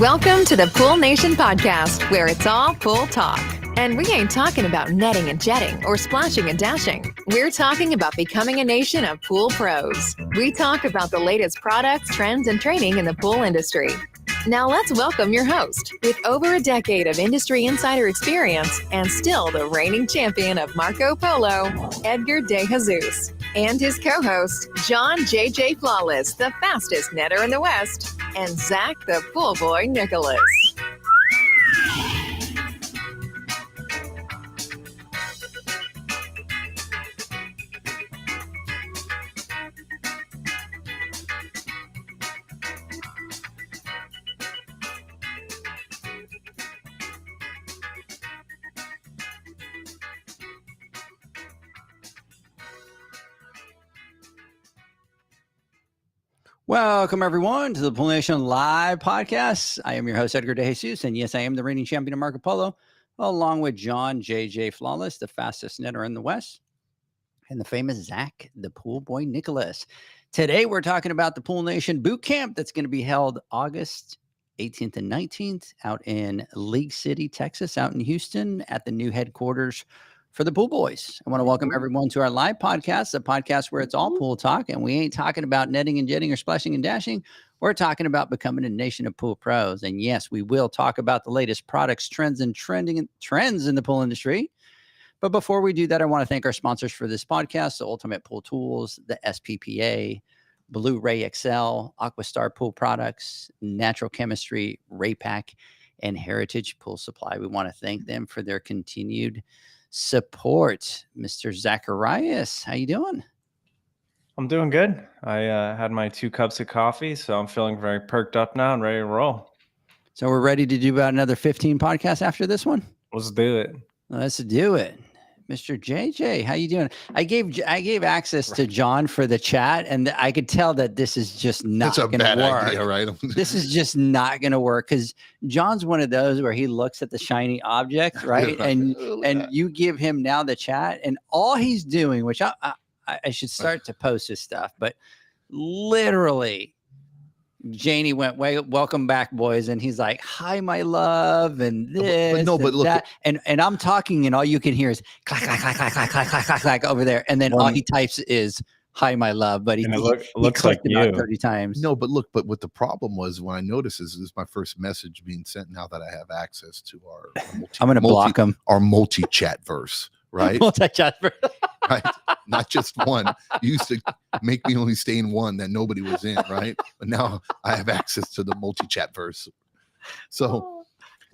Welcome to the Pool Nation podcast, where it's all pool talk. And we ain't talking about netting and jetting or splashing and dashing. We're talking about becoming a nation of pool pros. We talk about the latest products, trends, and training in the pool industry. Now let's welcome your host, with over a decade of industry insider experience and still the reigning champion of Marco Polo, Edgar De Jesus, and his co-host, John JJ Flawless, the fastest netter in the West, and Zach the Pool Boy Nicholas. Welcome, everyone, to the Pool Nation Live podcast. I am your host, Edgar De Jesus, and yes, I am the reigning champion of Marco Polo, along with John JJ Flawless, the fastest netter in the West, and the famous Zach, the Pool Boy Nicholas. Today, we're talking about the Pool Nation Boot Camp that's going to be held August 18th and 19th out in League City, Texas, out in Houston at the new headquarters for the Pool Boys. I want to welcome everyone to our live podcast, a podcast where it's all pool talk, and we ain't talking about netting and jetting or splashing and dashing. We're talking about becoming a nation of pool pros. And yes, we will talk about the latest products, trends, and trends in the pool industry. But before we do that, I want to thank our sponsors for this podcast, the Ultimate Pool Tools, the SPPA, Blu-ray XL, Aquastar Pool Products, Natural Chemistry, Raypack, and Heritage Pool Supply. We want to thank them for their continued support. Mr. Zacharias, how you doing? I'm doing good. I had my 2 cups of coffee, so I'm feeling very perked up now and ready to roll. So we're ready to do about another 15 podcasts after this one? Let's do it. Let's do it. Mr. JJ, how you doing? I gave access to John for the chat, and I could tell that this is just not going to work. Idea, right? This is just not going to work because John's one of those where he looks at the shiny object, right? And you give him now the chat, and all he's doing, which I should start to post his stuff, but literally, Janie went, welcome back, boys. And he's like, hi, my love. And this, but look, that. And I'm talking, and all you can hear is clack, clack, clack, clack, clack, clack, clack, clack, clack over there. And then all he types is hi, my love. But he looks like you about 30 times. No, but look, but what the problem was when I noticed this is my first message being sent now that I have access to our I'm going to block him. Our multi-chat verse, right? Multi-chat verse. Right? Not just one. You used to make me only stay in one that nobody was in, right? But now I have access to the multi-chat verse. So,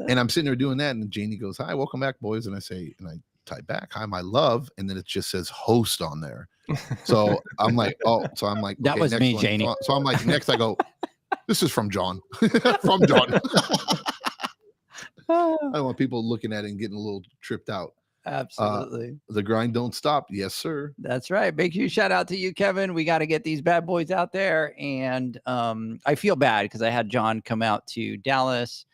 and I'm sitting there doing that, and Janie goes, hi, welcome back, boys. And I say, and I type back, hi, my love. And then it just says host on there. So I'm like, that okay, was me, one. Janie. So I'm like, next I go, this is from John. From John. I don't want people looking at it and getting a little tripped out. Absolutely. The grind don't stop. Yes, sir. That's right. Big huge shout out to you, Kevin. We got to get these bad boys out there. And I feel bad because I had John come out to Dallas.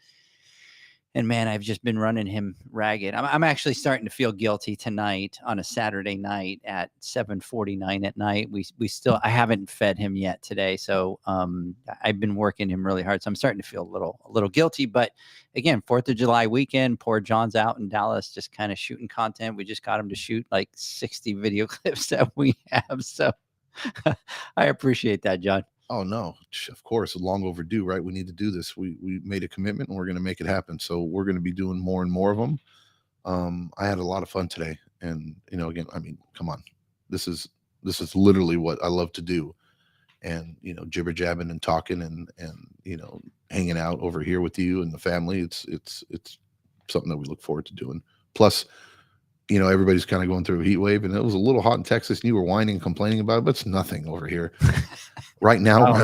And man, I've just been running him ragged. I'm actually starting to feel guilty tonight on a Saturday night at 7:49 at night. I haven't fed him yet today. So I've been working him really hard. So I'm starting to feel a little guilty. But again, 4th of July weekend, poor John's out in Dallas, just kind of shooting content. We just got him to shoot like 60 video clips that we have. So I appreciate that, John. Oh, no, of course, long overdue, right? We need to do this. We made a commitment and we're going to make it happen. So we're going to be doing more and more of them. I had a lot of fun today. And, again, I mean, come on, this is literally what I love to do. And, jibber jabbing and talking and, hanging out over here with you and the family. It's something that we look forward to doing. Plus, everybody's kind of going through a heat wave, and it was a little hot in Texas, and you were whining and complaining about it, but it's nothing over here. Right now,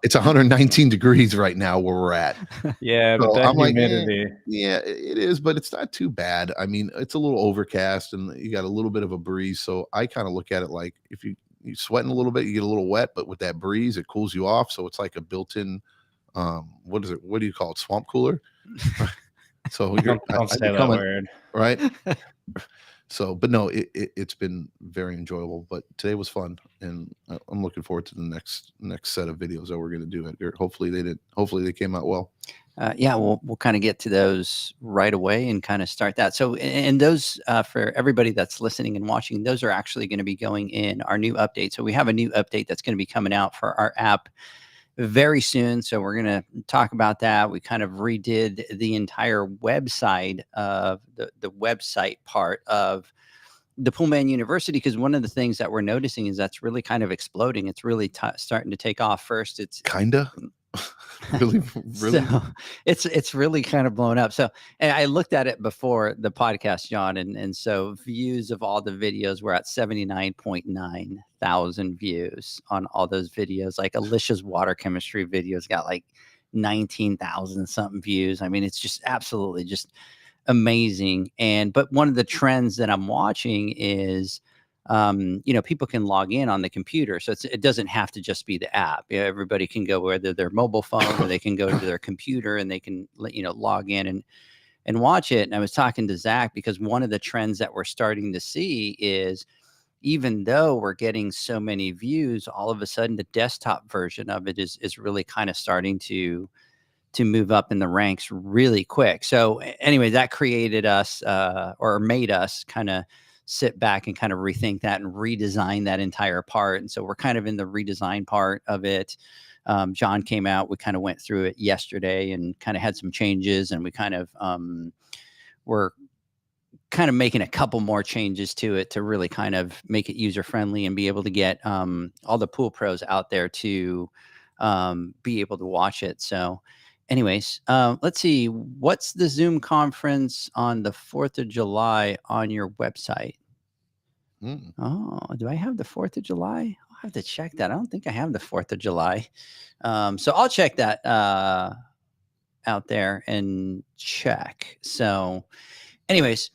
it's 119 degrees right now where we're at. Yeah, but that humidity. Yeah, it is, but it's not too bad. I mean, it's a little overcast, and you got a little bit of a breeze, so I kind of look at it like if you're sweating a little bit, you get a little wet, but with that breeze, it cools you off, so it's like a built-in, what is it? What do you call it? Swamp cooler? So don't say that word. Right? So, but no, it's been very enjoyable. But today was fun, and I'm looking forward to the next set of videos that we're going to do. Edgar, hopefully they came out well. Yeah, we'll kind of get to those right away and kind of start that. So, and those for everybody that's listening and watching, those are actually going to be going in our new update. So we have a new update that's going to be coming out for our app very soon. So we're going to talk about that. We kind of redid the entire website of the website part of the Poolman University, because one of the things that we're noticing is that's really kind of exploding. It's really starting to take off. First, it's kinda really. So it's really kind of blown up. So, and I looked at it before the podcast, John, and so views of all the videos were at 79.9 thousand views on all those videos. Like Alicia's water chemistry videos got like 19,000 something views. I mean, it's just absolutely just amazing. But one of the trends that I'm watching is people can log in on the computer. So it doesn't have to just be the app. Everybody can go, whether their mobile phone or they can go to their computer and they can, log in and watch it. And I was talking to Zach because one of the trends that we're starting to see is, even though we're getting so many views, all of a sudden the desktop version of it is really kind of starting to move up in the ranks really quick. So anyway, that created us or made us kind of sit back and kind of rethink that and redesign that entire part. And so we're kind of in the redesign part of it. John came out, we kind of went through it yesterday and kind of had some changes, and we kind of were kind of making a couple more changes to it to really kind of make it user friendly and be able to get all the pool pros out there to be able to watch it. So anyways, let's see. What's the Zoom conference on the 4th of July on your website? Oh, do I have the 4th of July? I'll have to check that. I don't think I have the 4th of July. So I'll check that out there and check. So anyways,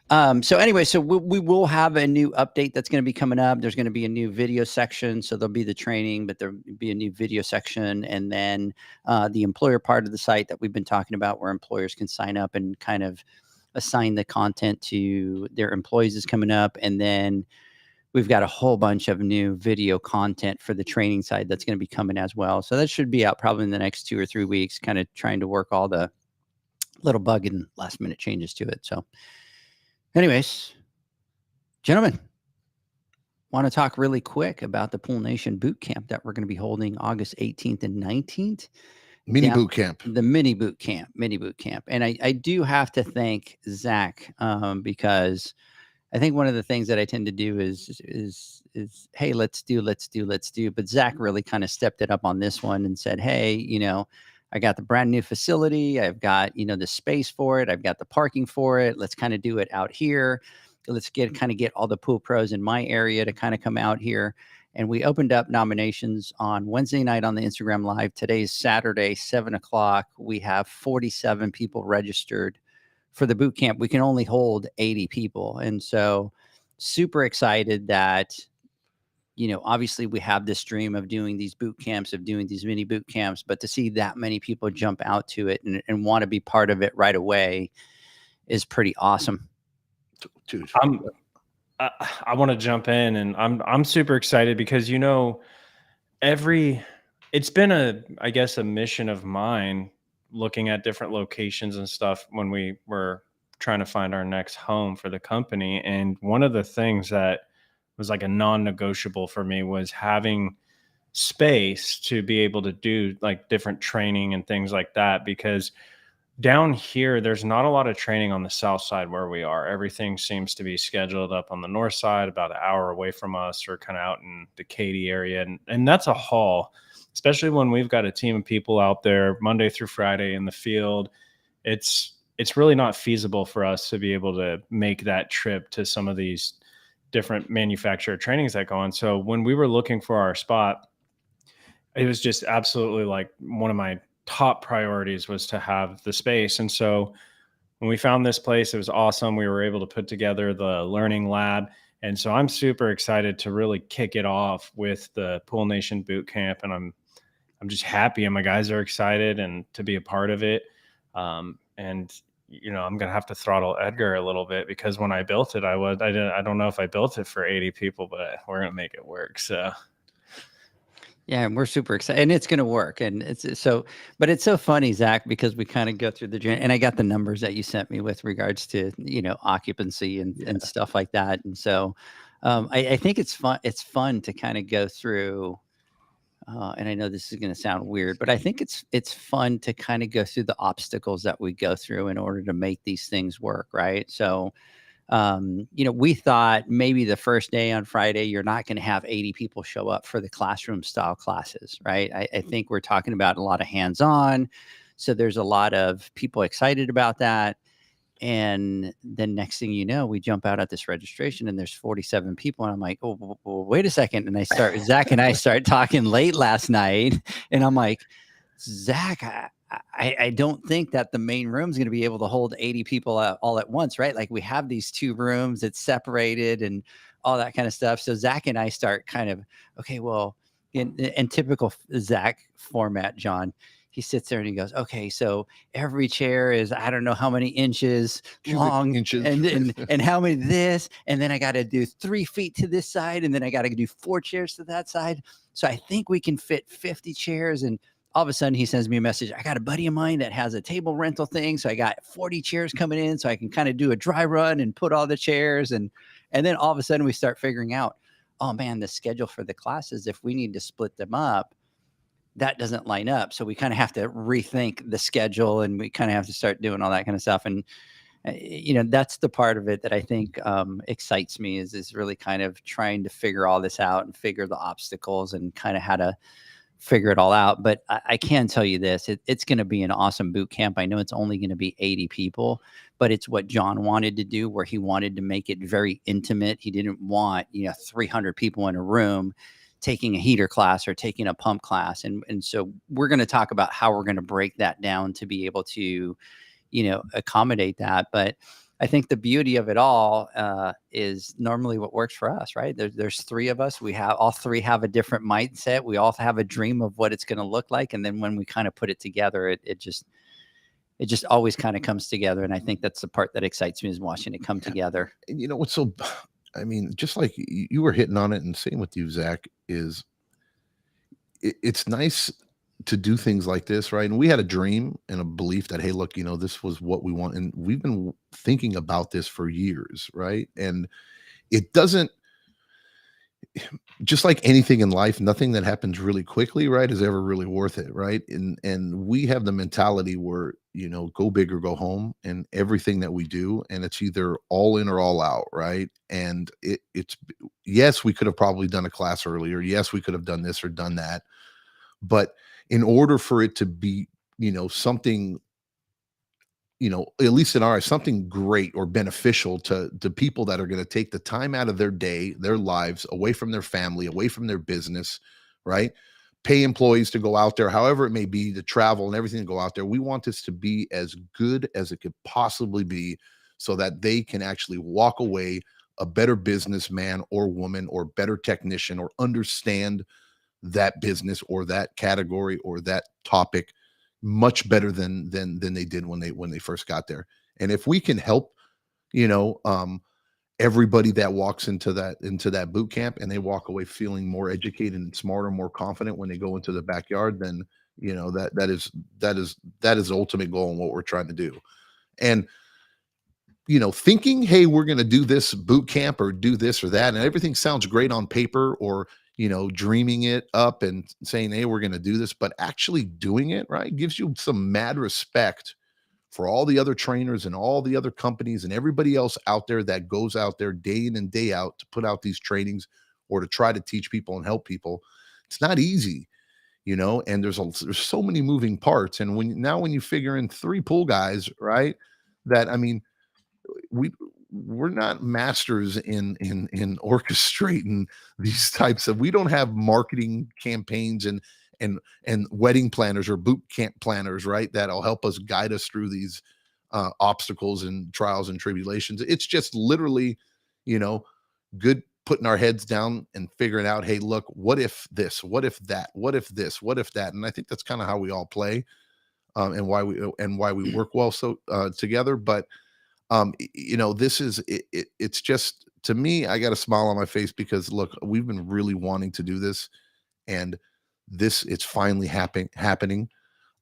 so we will have a new update that's going to be coming up. There's going to be a new video section. So there'll be the training, but there'll be a new video section. And then the employer part of the site that we've been talking about, where employers can sign up and kind of assign the content to their employees, is coming up. And then we've got a whole bunch of new video content for the training side that's going to be coming as well. So that should be out probably in the next 2 or 3 weeks, kind of trying to work all the little bug and last minute changes to it. So anyways, gentlemen, want to talk really quick about the Pool Nation boot camp that we're going to be holding August 18th and 19th. Mini boot camp. The mini boot camp. And I do have to thank Zach because I think one of the things that I tend to do is hey, let's do. But Zach really kind of stepped it up on this one and said, hey, I got the brand new facility. I've got, the space for it. I've got the parking for it. Let's kind of do it out here. Let's get all the pool pros in my area to kind of come out here. And we opened up nominations on Wednesday night on the Instagram Live. Today's Saturday, 7:00. We have 47 people registered for the boot camp. We can only hold 80 people. And so super excited that, obviously we have this dream of doing these boot camps, of doing these mini boot camps, but to see that many people jump out to it and want to be part of it right away is pretty awesome. Dude. I want to jump in, and I'm super excited because, it's been a mission of mine looking at different locations and stuff when we were trying to find our next home for the company. And one of the things that was like a non-negotiable for me was having space to be able to do like different training and things like that, because down here, there's not a lot of training on the south side where we are. Everything seems to be scheduled up on the north side, about an hour away from us, or kind of out in the Katy area. And that's a haul, especially when we've got a team of people out there Monday through Friday in the field. It's really not feasible for us to be able to make that trip to some of these different manufacturer trainings that go on. So when we were looking for our spot, it was just absolutely like one of my top priorities was to have the space. And so when we found this place, it was awesome. We were able to put together the learning lab. And so I'm super excited to really kick it off with the Pool Nation boot camp. And I'm just happy, and my guys are excited and to be a part of it. And I'm going to have to throttle Edgar a little bit, because when I built it, I don't know if I built it for 80 people, but we're going to make it work. So Yeah, and we're super excited, and it's going to work. And but it's so funny, Zach, because we kind of go through and I got the numbers that you sent me with regards to, occupancy and stuff like that. And so, I think it's fun. It's fun to kind of go through. And I know this is going to sound weird, but I think it's fun to kind of go through the obstacles that we go through in order to make these things work, right? So, we thought maybe the first day on Friday, you're not going to have 80 people show up for the classroom style classes, right? I think we're talking about a lot of hands-on. So there's a lot of people excited about that. And then next thing you know, we jump out at this registration and there's 47 people. And I'm like, oh, well, wait a second. And Zach and I start talking late last night. And I'm like, Zach, I don't think that the main room is going to be able to hold 80 people all at once, right? Like we have these 2 rooms, it's separated and all that kind of stuff. So Zach and I start kind of, okay, well, in typical Zach format, John, he sits there and he goes, okay, so every chair is, I don't know how many inches long and how many this, and then I got to do 3 feet to this side, and then I got to do 4 chairs to that side. So I think we can fit 50 chairs. And all of a sudden he sends me a message. I got a buddy of mine that has a table rental thing. So I got 40 chairs coming in so I can kind of do a dry run and put all the chairs. And then all of a sudden we start figuring out, oh man, the schedule for the classes, if we need to split them up, that doesn't line up. So we kind of have to rethink the schedule, and we kind of have to start doing all that kind of stuff. And, that's the part of it that I think excites me is really kind of trying to figure all this out and figure the obstacles and kind of how to figure it all out. But I can tell you this, it's going to be an awesome boot camp. I know it's only going to be 80 people, but it's what John wanted to do, where he wanted to make it very intimate. He didn't want, 300 people in a room taking a heater class or taking a pump class. And so we're going to talk about how we're going to break that down to be able to, accommodate that. But I think the beauty of it all is normally what works for us, right? There's 3 of us. All 3 have a different mindset. We all have a dream of what it's going to look like. And then when we kind of put it together, it just always kind of comes together. And I think that's the part that excites me, is watching it come together. And what's just like you were hitting on it, and same with you, Zach, is it's nice to do things like this, right? And we had a dream and a belief that, hey, look, this was what we want. And we've been thinking about this for years, right? And it doesn't, just like anything in life, nothing that happens really quickly, right, is ever really worth it, right? And we have the mentality where, go big or go home, and everything that we do, and it's either all in or all out, right? And it's yes, we could have probably done a class earlier. Yes, we could have done this or done that. But in order for it to be, something, at least in our eyes, something great or beneficial to people that are going to take the time out of their day, their lives, away from their family, away from their business, right? Pay employees to go out there, however it may be, to travel and everything to go out there. We want this to be as good as it could possibly be, so that they can actually walk away a better businessman or woman, or better technician, or understand that business or that category or that topic much better than they did when they first got there. And if we can help, everybody that walks into that boot camp, and they walk away feeling more educated and smarter, more confident when they go into the backyard, then that is the ultimate goal and what we're trying to do. And thinking, hey, we're going to do this boot camp or do this or that, and everything sounds great on paper, or dreaming it up and saying, hey, we're going to do this, but actually doing it, right, gives you some mad respect for all the other trainers and all the other companies and everybody else out there that goes out there day in and day out to put out these trainings or to try to teach people and help people. It's not easy, and there's so many moving parts. And when you figure in 3 pool guys, right, that, we're not masters in orchestrating these types of, we don't have marketing campaigns and wedding planners or boot camp planners, right, that'll help us guide us through these obstacles and trials and tribulations. It's just literally, good putting our heads down and figuring out, hey, look, what if this, what if that, what if this, what if that. And I think that's kind of how we all play. and why we work well together. But this is it's just, to me, I got a smile on my face because look, we've been really wanting to do this, and it's finally happening.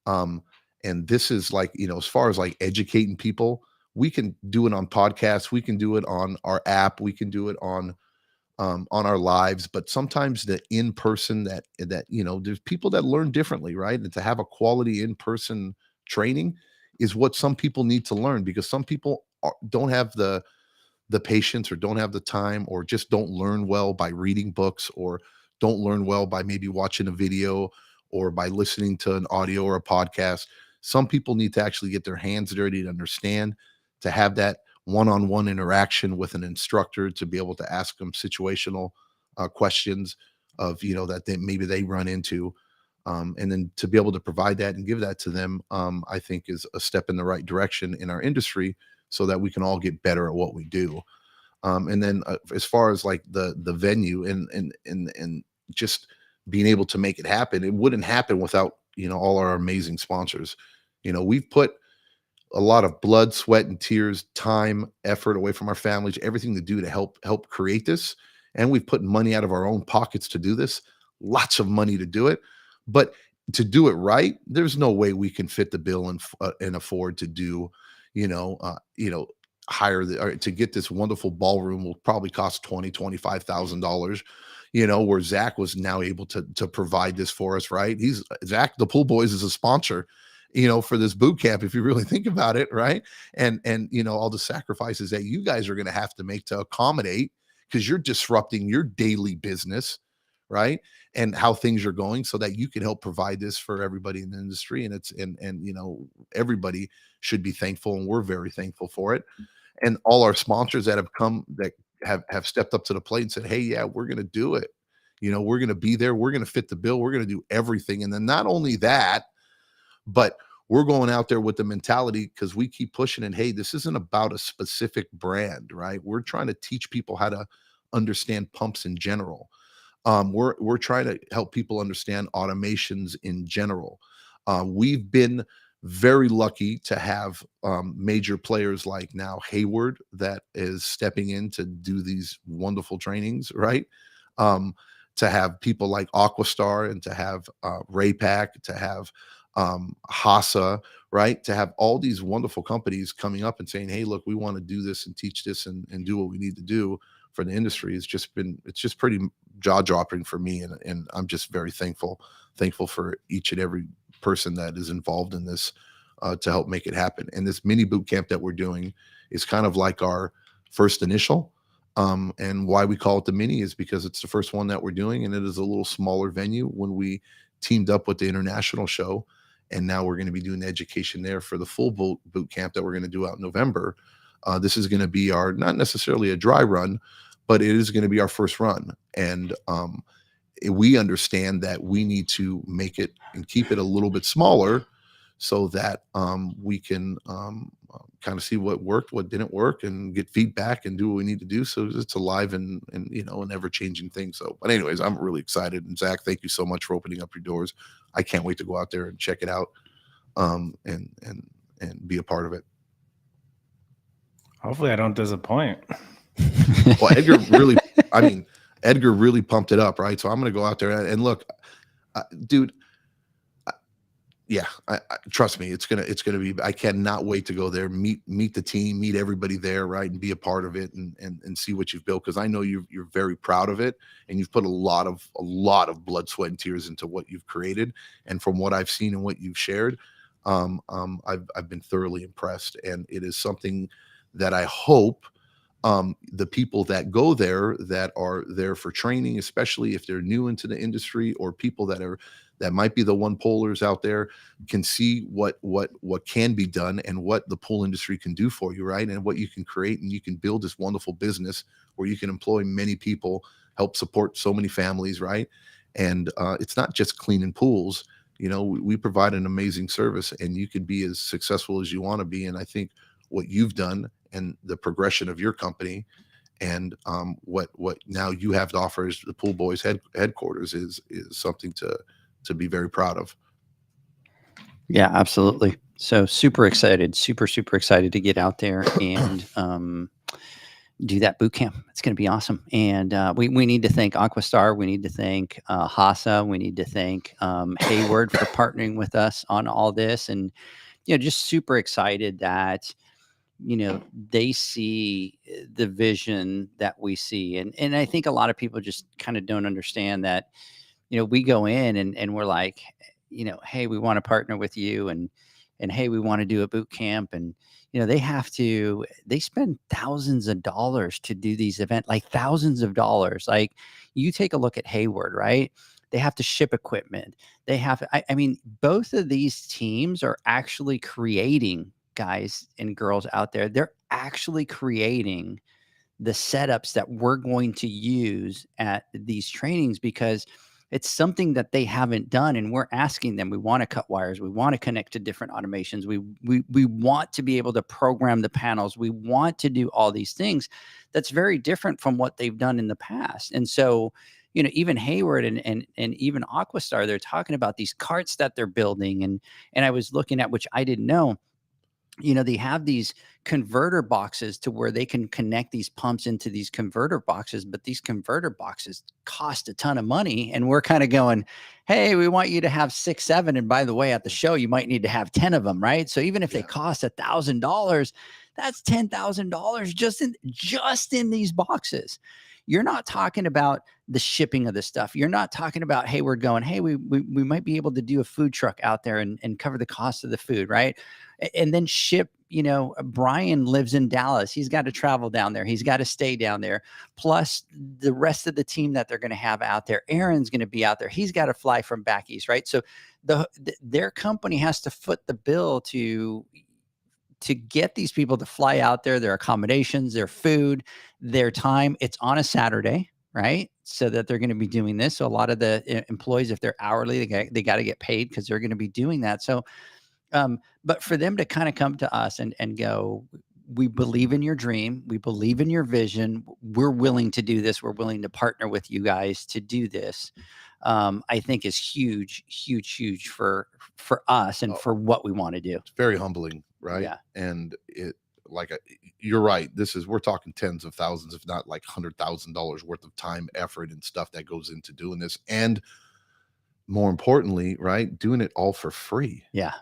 And this is like, as far as like educating people, we can do it on podcasts, we can do it on our app, we can do it on our lives. But sometimes the in person, that there's people that learn differently, right? And to have a quality in person training is what some people need to learn, because some people don't have the patience, or don't have the time, or just don't learn well by reading books, or don't learn well by maybe watching a video or by listening to an audio or a podcast. Some people need to actually get their hands dirty to understand, to have that one-on-one interaction with an instructor, to be able to ask them situational questions of, that maybe they run into. And then to be able to provide that and give that to them, I think is a step in the right direction in our industry, so that we can all get better at what we do. And then as far as like the venue and just being able to make it happen, it wouldn't happen without, all our amazing sponsors. We've put a lot of blood, sweat, and tears, time, effort away from our families, everything to do to help create this. And we've put money out of our own pockets to do this, lots of money to do it. But to do it right, there's no way we can fit the bill and afford to do, hire or to get this wonderful ballroom will probably cost $25,000, where Zach was now able to provide this for us, right? Zach, the Pool Boys, is a sponsor, for this boot camp, if you really think about it, right? And all the sacrifices that you guys are going to have to make to accommodate, because you're disrupting your daily business, right? And how things are going, so that you can help provide this for everybody in the industry. And everybody should be thankful, and we're very thankful for it. And all our sponsors that have come, that have stepped up to the plate and said, hey, yeah, we're going to do it. We're going to be there. We're going to fit the bill. We're going to do everything. And then not only that, but we're going out there with the mentality, because we keep pushing, and hey, this isn't about a specific brand, right? We're trying to teach people how to understand pumps in general. We're trying to help people understand automations in general. We've been very lucky to have major players like now Hayward, that is stepping in to do these wonderful trainings, right? To have people like Aquastar, and to have Raypack, to have Hasa, right? To have all these wonderful companies coming up and saying, hey, look, we want to do this and teach this and do what we need to do for the industry. It's just pretty jaw-dropping for me. And I'm just very thankful for each and every person that is involved in this to help make it happen. And this mini boot camp that we're doing is kind of like our first initial. And why we call it the mini is because it's the first one that we're doing, and it is a little smaller venue. When we teamed up with the international show, and now we're going to be doing the education there for the full boot camp that we're going to do out in November. This is going to be our, not necessarily a dry run, but it is going to be our first run. And we understand that we need to make it and keep it a little bit smaller, so that we can kind of see what worked, what didn't work, and get feedback and do what we need to do. So it's alive and an ever-changing thing. So, but anyways, I'm really excited. And Zach, thank you so much for opening up your doors. I can't wait to go out there and check it out, and be a part of it. Hopefully I don't disappoint. Well, Edgar really pumped it up, right? So I'm going to go out there and look, dude. Yeah, I trust me, it's gonna be. I cannot wait to go there, meet the team, meet everybody there, right, and be a part of it, and see what you've built, because I know you're very proud of it, and you've put a lot of blood, sweat, and tears into what you've created. And from what I've seen and what you've shared, I've been thoroughly impressed, and it is something that I hope the people that go there, that are there for training, especially if they're new into the industry, or people that might be the one pollers out there, can see what can be done, and what the pool industry can do for you, right? And what you can create, and you can build this wonderful business where you can employ many people, help support so many families, right? And it's not just cleaning pools. We provide an amazing service, and you can be as successful as you want to be. And I think what you've done, and the progression of your company, and what now you have to offer as the Pool Boys headquarters is something to be very proud of. Yeah, absolutely. So super excited, super excited to get out there and do that boot camp. It's going to be awesome. And we need to thank Aquastar. We need to thank Hasa. We need to thank Hayward for partnering with us on all this. And, just super excited that, they see the vision that we see. And I think a lot of people just kind of don't understand that, we go in and we're like, hey, we want to partner with you, and hey, we want to do a boot camp. And they spend thousands of dollars to do these events, like thousands of dollars. Like, you take a look at Hayward, right? They have to ship equipment. They have, I mean, both of these teams are actually creating, guys and girls out there, they're actually creating the setups that we're going to use at these trainings, because it's something that they haven't done, and we're asking them. We want to cut wires, we want to connect to different automations, we want to be able to program the panels, we want to do all these things that's very different from what they've done in the past. And so, even Hayward and even Aquastar, they're talking about these carts that they're building. And I was looking at, which I didn't know, they have these converter boxes to where they can connect these pumps into these converter boxes, but these converter boxes cost a ton of money. And we're kind of going, hey, we want you to have 6, 7. And by the way, at the show, you might need to have 10 of them, right? So even if they cost $1,000, that's $10,000 just in these boxes. You're not talking about the shipping of the stuff. You're not talking about, hey, we're going, hey, we might be able to do a food truck out there and cover the cost of the food, right? And then ship, Brian lives in Dallas. He's got to travel down there. He's got to stay down there. Plus the rest of the team that they're going to have out there. Aaron's going to be out there. He's got to fly from back east, right? So their company has to foot the bill to get these people to fly out there, their accommodations, their food, their time. It's on a Saturday, right? So that they're going to be doing this. So a lot of the employees, if they're hourly, they got to get paid because they're going to be doing that. So but for them to kind of come to us and go, we believe in your dream, we believe in your vision, we're willing to do this, we're willing to partner with you guys to do this, I think is huge for us and for what we want to do. It's very humbling, right? Yeah. And you're right. We're talking tens of thousands, if not like $100,000 worth of time, effort, and stuff that goes into doing this. And more importantly, right, doing it all for free. Yeah.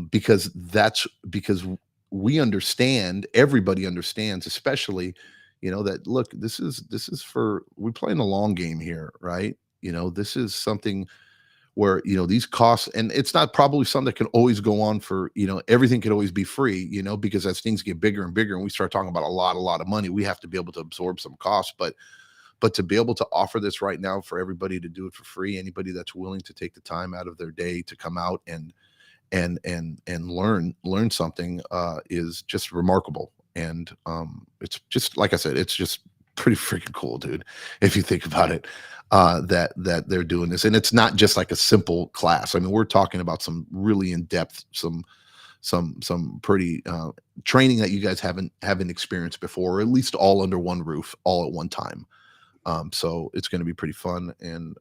Because we understand, everybody understands, especially, that look, this is for, we're playing a long game here, right? This is something where, these costs, and it's not probably something that can always go on for, everything can always be free, because as things get bigger and bigger and we start talking about a lot of money, we have to be able to absorb some costs. But to be able to offer this right now for everybody to do it for free, anybody that's willing to take the time out of their day to come out and learn something is just remarkable. And it's just, like I said, it's just pretty freaking cool, dude, if you think about it, that they're doing this. And it's not just like a simple class. I mean, we're talking about some really in-depth, some pretty training that you guys haven't experienced before, or at least all under one roof, all at one time. So it's going to be pretty fun. And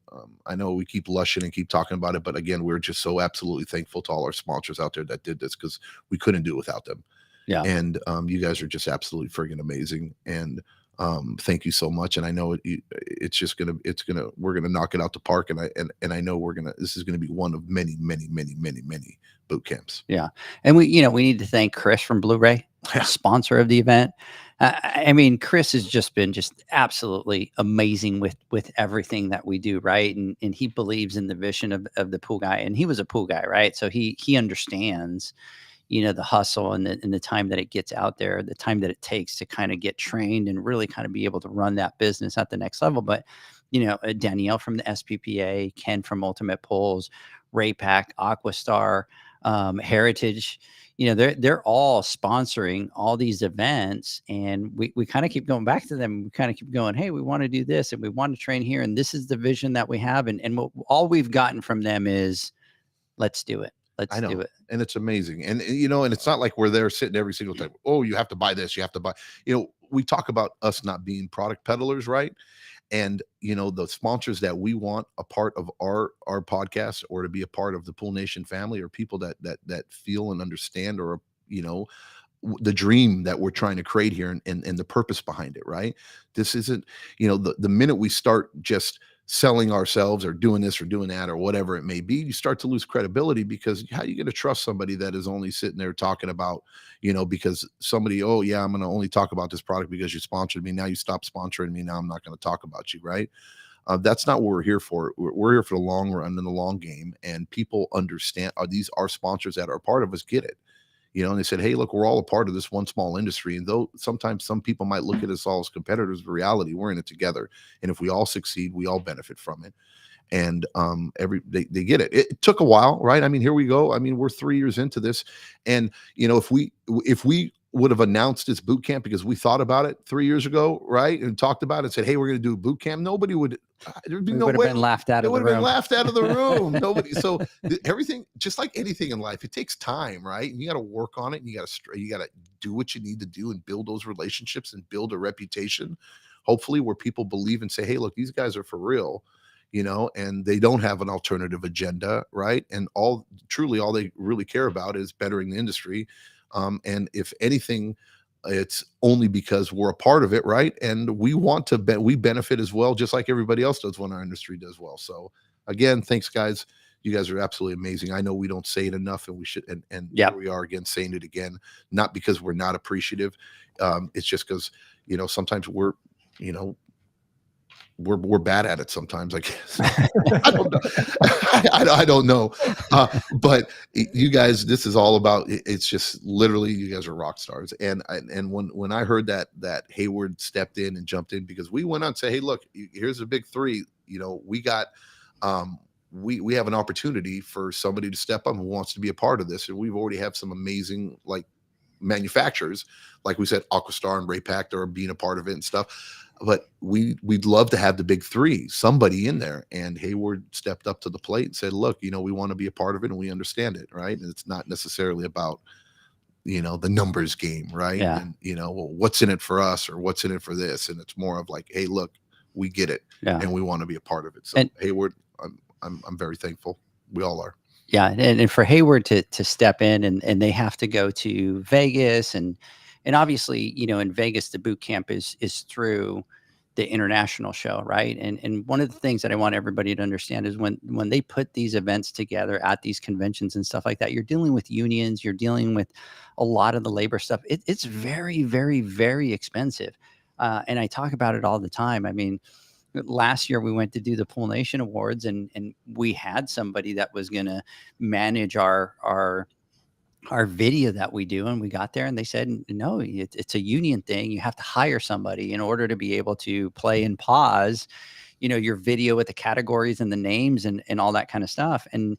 I know we keep lushing and keep talking about it, but again, we're just so absolutely thankful to all our sponsors out there that did this, because we couldn't do it without them. Yeah. And you guys are just absolutely friggin' amazing. And thank you so much. And I know we're gonna knock it out the park. And I know this is gonna be one of many boot camps. Yeah. And we need to thank Chris from Blu-ray, sponsor of the event. I mean, Chris has just been absolutely amazing with everything that we do, right? And he believes in the vision of the pool guy, and he was a pool guy, right? So he understands, the hustle and the time that it gets out there, the time that it takes to kind of get trained and really kind of be able to run that business at the next level. But, Danielle from the SPPA, Ken from Ultimate Pools, Raypack, Aquastar, Heritage, they're all sponsoring all these events, and we kind of keep going back to them. We kind of keep going, hey, we want to do this and we want to train here, and this is the vision that we have. And all we've gotten from them is, let's do it. Let's do it. And it's amazing. And, and it's not like we're there sitting every single time. Oh, you have to buy this. You have to buy, we talk about us not being product peddlers, right? And, the sponsors that we want a part of our podcast, or to be a part of the Pool Nation family, or people that feel and understand, or, the dream that we're trying to create here, and the purpose behind it, right? This isn't, the minute we start just selling ourselves or doing this or doing that or whatever it may be, you start to lose credibility, because how are you going to trust somebody that is only sitting there talking about, because somebody, oh yeah, I'm going to only talk about this product because you sponsored me. Now you stop sponsoring me. Now I'm not going to talk about you, right? That's not what we're here for. We're here for the long run and the long game. And people understand, these are sponsors that are part of us, get it. And they said, hey, look, we're all a part of this one small industry. And though sometimes some people might look at us all as competitors, the reality, we're in it together. And if we all succeed, we all benefit from it. And they get it. It took a while, right? I mean, here we go. I mean, we're 3 years into this. And, if we would have announced this boot camp because we thought about it 3 years ago, right? And talked about it and said, hey, we're going to do a boot camp. Nobody would, there'd be no way. Would have been laughed out of the room. It would have been laughed out of the room. Nobody. So everything, just like anything in life, it takes time, right? And you got to work on it, and you got to do what you need to do and build those relationships and build a reputation, hopefully, where people believe and say, hey, look, these guys are for real. And they don't have an alternative agenda, right? And all they really care about is bettering the industry. And if anything, it's only because we're a part of it, right? And we want to we benefit as well, just like everybody else does when our industry does well. So again, thanks, guys. You guys are absolutely amazing. I know we don't say it enough, and we should, and yep. Here we are again saying it again, not because we're not appreciative. It's just because, sometimes we're bad at it sometimes, I guess. I don't know. I don't know. But you guys, this is all about, it's just literally, you guys are rock stars. And when I heard that Hayward stepped in and jumped in, because we went on and say, hey, look, here's a big three, we got, we have an opportunity for somebody to step up who wants to be a part of this. And we've already have some amazing, manufacturers, like we said, Aquastar and Raypack, are being a part of it and stuff. But we'd love to have the big three, somebody in there. And Hayward stepped up to the plate and said, look, we want to be a part of it, and we understand it, right? And it's not necessarily about, the numbers game, right? Yeah. And, well, what's in it for us, or what's in it for this? And it's more of like, hey, look, we get it, and we want to be a part of it. So Hayward, I'm very thankful. We all are. Yeah. And for Hayward to step in, and they have to go to Vegas, and obviously, in Vegas, the boot camp is through the international show, right? And one of the things that I want everybody to understand is when they put these events together at these conventions and stuff like that, you're dealing with unions, you're dealing with a lot of the labor stuff. It's very, very, very expensive. And I talk about it all the time. I mean, last year we went to do the Pool Nation Awards, and we had somebody that was going to manage our video that we do. And we got there and they said, no, it's a union thing. You have to hire somebody in order to be able to play and pause, your video with the categories and the names and all that kind of stuff. And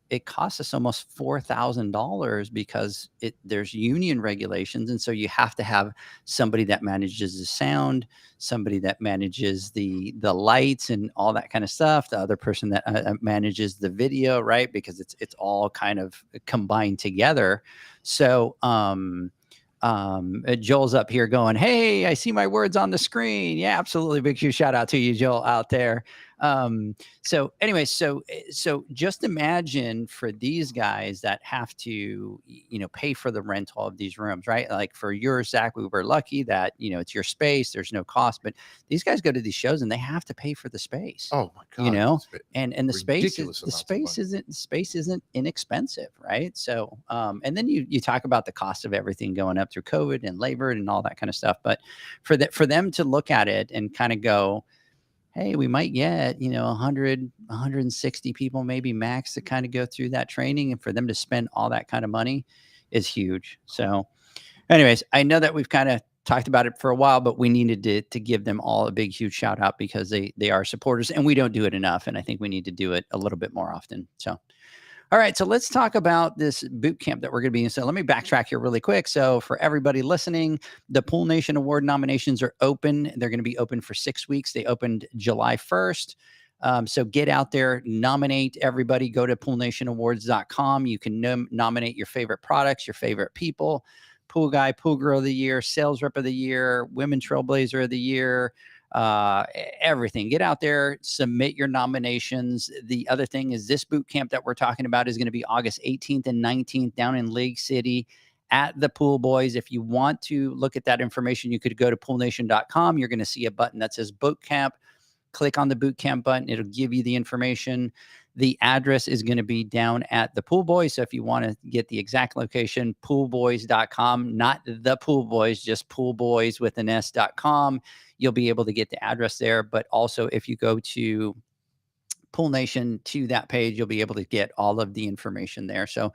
it costs us almost $4,000 because there's union regulations. And so you have to have somebody that manages the sound, somebody that manages the lights and all that kind of stuff. The other person that manages the video, right? Because it's all kind of combined together. So, Joel's up here going, hey, I see my words on the screen. Yeah, absolutely. Big huge shout out to you, Joel, out there. So anyway, so just imagine for these guys that have to, pay for the rental of these rooms, right? Like for yours, Zach, we were lucky that, it's your space. There's no cost, but these guys go to these shows and they have to pay for the space. Oh my God. And the space isn't inexpensive, right? So, and then you talk about the cost of everything going up through COVID and labor and all that kind of stuff. But for them to look at it and kind of go, hey, we might get, 100, 160 people, maybe max, to kind of go through that training. And for them to spend all that kind of money is huge. So anyways, I know that we've kind of talked about it for a while, but we needed to give them all a big, huge shout out because they are supporters and we don't do it enough. And I think we need to do it a little bit more often. So, all right, so let's talk about this boot camp that we're going to be in. So let me backtrack here really quick. So for everybody listening, the Pool Nation Award nominations are open. They're going to be open for 6 weeks. They opened July 1st. So get out there, nominate everybody. Go to poolnationawards.com. You can nominate your favorite products, your favorite people, pool guy, pool girl of the year, sales rep of the year, women trailblazer of the year, everything. Get out there, submit your nominations. The other thing is this boot camp that we're talking about is going to be August 18th and 19th down in Lake City at the Pool Boys. If you want to look at that information, you could go to poolnation.com. You're going to see a button that says boot camp. Click on the boot camp button. It'll give you the information. The address is going to be down at the Pool Boys. So if you want to get the exact location, poolboys.com, not the Pool Boys, just poolboys with an s.com. You'll be able to get the address there. But also if you go to Pool Nation to that page, you'll be able to get all of the information there. So,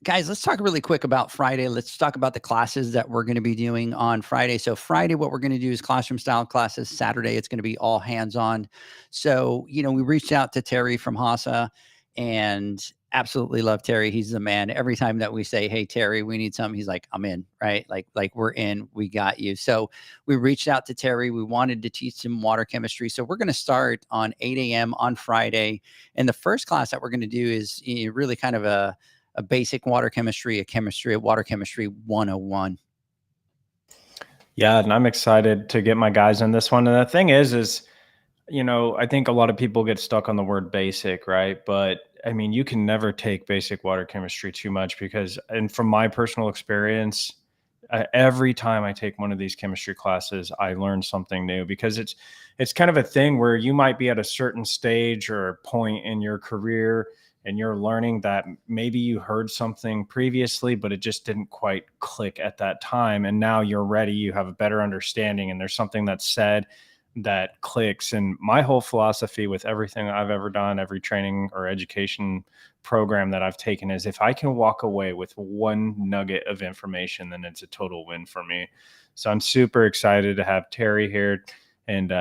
guys, let's talk really quick about Friday. Let's talk about the classes that we're going to be doing on Friday. So Friday, what we're going to do is classroom style classes. Saturday, it's going to be all hands on. So, we reached out to Terry from HASA and absolutely love Terry. He's the man. Every time that we say, hey, Terry, we need something, he's like, I'm in, right? Like we're in, we got you. So we reached out to Terry. We wanted to teach him water chemistry. So we're going to start on 8 a.m. on Friday. And the first class that we're going to do is really kind of a basic water chemistry, a water chemistry 101. Yeah, and I'm excited to get my guys in this one. And the thing is, I think a lot of people get stuck on the word basic, right? But I mean, you can never take basic water chemistry too much because, and from my personal experience, every time I take one of these chemistry classes, I learn something new because it's kind of a thing where you might be at a certain stage or point in your career and you're learning that maybe you heard something previously, but it just didn't quite click at that time. And now you're ready, you have a better understanding, and there's something that's said that clicks. And my whole philosophy with everything I've ever done, every training or education program that I've taken is if I can walk away with one nugget of information, then it's a total win for me. So I'm super excited to have Terry here and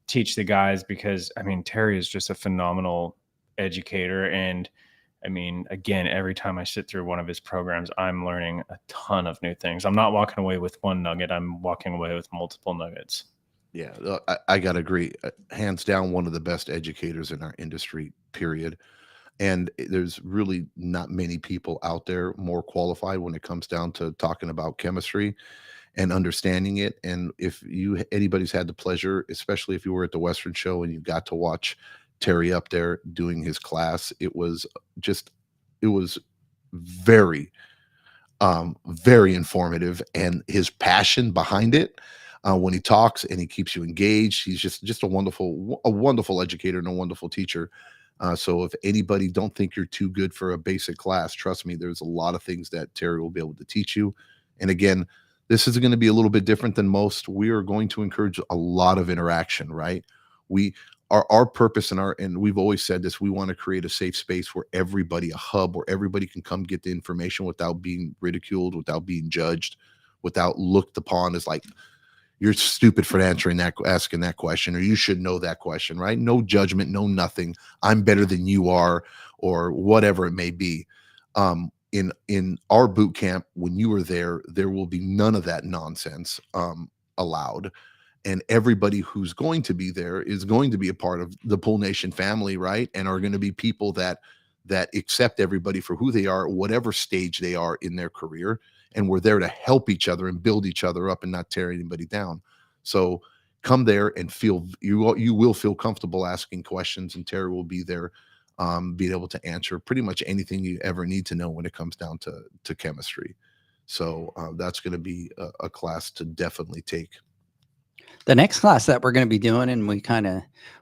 teach the guys because, I mean, Terry is just a phenomenal educator. And I mean, again, every time I sit through one of his programs, I'm learning a ton of new things. I'm not walking away with one nugget. I'm walking away with multiple nuggets. Yeah, I got to agree. Hands down, one of the best educators in our industry, period. And there's really not many people out there more qualified when it comes down to talking about chemistry and understanding it. And if anybody's had the pleasure, especially if you were at the Western Show and you got to watch Terry up there doing his class, it was very, very informative, and his passion behind it. When he talks and he keeps you engaged, he's just a wonderful educator and a wonderful teacher. So if anybody don't think you're too good for a basic class, trust me, there's a lot of things that Terry will be able to teach you. And again, this is going to be a little bit different than most. We are going to encourage a lot of interaction, right? Our purpose and we've always said this, we want to create a safe space where everybody, a hub where everybody can come get the information without being ridiculed, without being judged, without looked upon as like, you're stupid for asking that question, or you should know that question, right? No judgment, no nothing. I'm better than you are, or whatever it may be. In our boot camp, when you are there will be none of that nonsense allowed. And everybody who's going to be there is going to be a part of the Pool Nation family, right? And are going to be people that accept everybody for who they are, whatever stage they are in their career. And we're there to help each other and build each other up and not tear anybody down. So come there and you will feel comfortable asking questions, and Terry will be there, being able to answer pretty much anything you ever need to know when it comes down to chemistry. So that's going to be a class to definitely take. The next class that we're going to be doing, and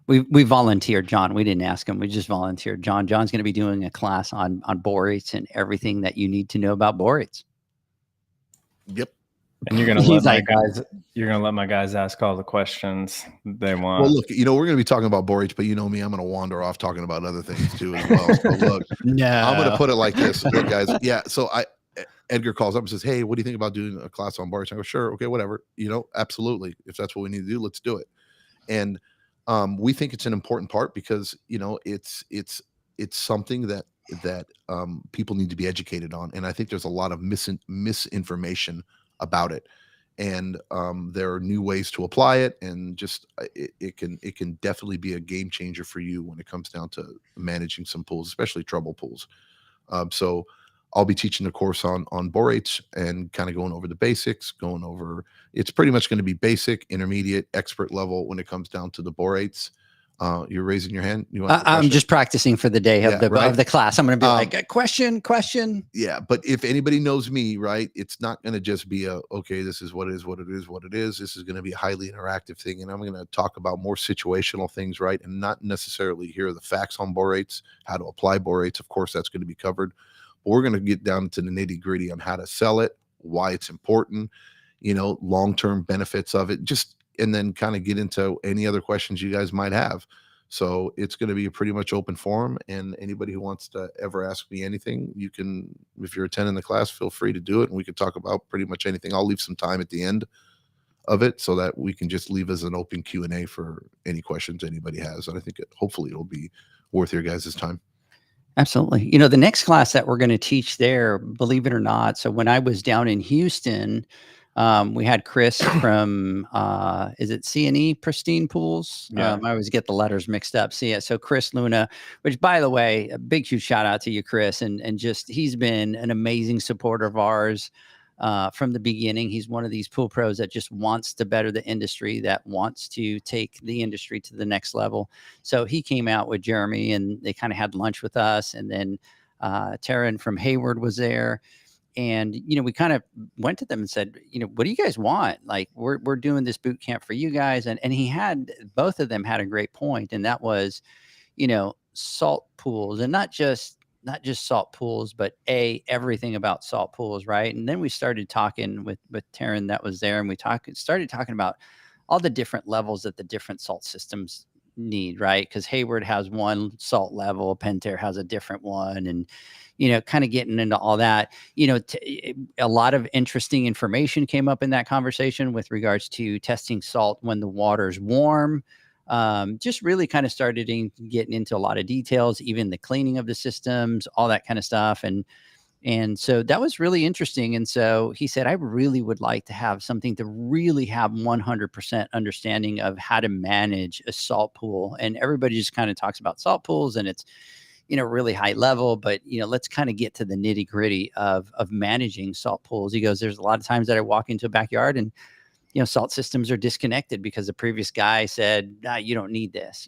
we volunteered John. We didn't ask him. We just volunteered John. John's going to be doing a class on borates and everything that you need to know about borates. Yep. And you're gonna let my guys ask all the questions they want. Well, look, we're going to be talking about borates, but me, I'm going to wander off talking about other things too as well. So look, no, I'm going to put it like this, look, guys. Yeah. So Edgar calls up and says, "Hey, what do you think about doing a class on borates?" I go, "Sure, okay, whatever. Absolutely. If that's what we need to do, let's do it." And we think it's an important part because it's something that people need to be educated on, and I think there's a lot of misinformation about it, and there are new ways to apply it, and just it can definitely be a game changer for you when it comes down to managing some pools, especially trouble pools. So I'll be teaching the course on borates and kind of going over the basics, it's pretty much going to be basic, intermediate, expert level when it comes down to the borates. You're raising your hand. You want I'm just practicing for the day of the class. I'm going to be like, question. Yeah. But if anybody knows me, right, it's not going to just be okay, this is what it is. This is going to be a highly interactive thing. And I'm going to talk about more situational things, right? And not necessarily hear the facts on borates, how to apply borates. Of course, that's going to be covered. But we're going to get down to the nitty gritty on how to sell it, why it's important, long-term benefits of it, and then kind of get into any other questions you guys might have. So it's going to be a pretty much open forum, and anybody who wants to ever ask me anything, you can, if you're attending the class, feel free to do it, and we can talk about pretty much anything. I'll leave some time at the end of it so that we can just leave as an open Q&A for any questions anybody has. And I think hopefully it'll be worth your guys' time. Absolutely. The next class that we're going to teach there, believe it or not. So when I was down in Houston, we had Chris from, is it C&E Pristine Pools? Yeah. I always get the letters mixed up. So Chris Luna, which by the way, a big, huge shout out to you, Chris. And just, he's been an amazing supporter of ours from the beginning. He's one of these pool pros that just wants to better the industry, that wants to take the industry to the next level. So he came out with Jeremy and they kind of had lunch with us. And then Taryn from Hayward was there. And, we kind of went to them and said, what do you guys want? Like, we're doing this boot camp for you guys. And both of them had a great point. And that was, salt pools, and not just salt pools, but everything about salt pools. Right. And then we started talking with Taryn that was there, and we started talking about all the different levels that the different salt systems need. Right. Because Hayward has one salt level, Pentair has a different one. And, kind of getting into all that, a lot of interesting information came up in that conversation with regards to testing salt when the water's warm. Just really kind of started getting into a lot of details, even the cleaning of the systems, all that kind of stuff. And so that was really interesting. And so he said, I really would like to have something to really have 100% understanding of how to manage a salt pool. And everybody just kind of talks about salt pools, and it's, really high level, but, let's kind of get to the nitty gritty of managing salt pools. He goes, there's a lot of times that I walk into a backyard and, salt systems are disconnected because the previous guy said, you don't need this,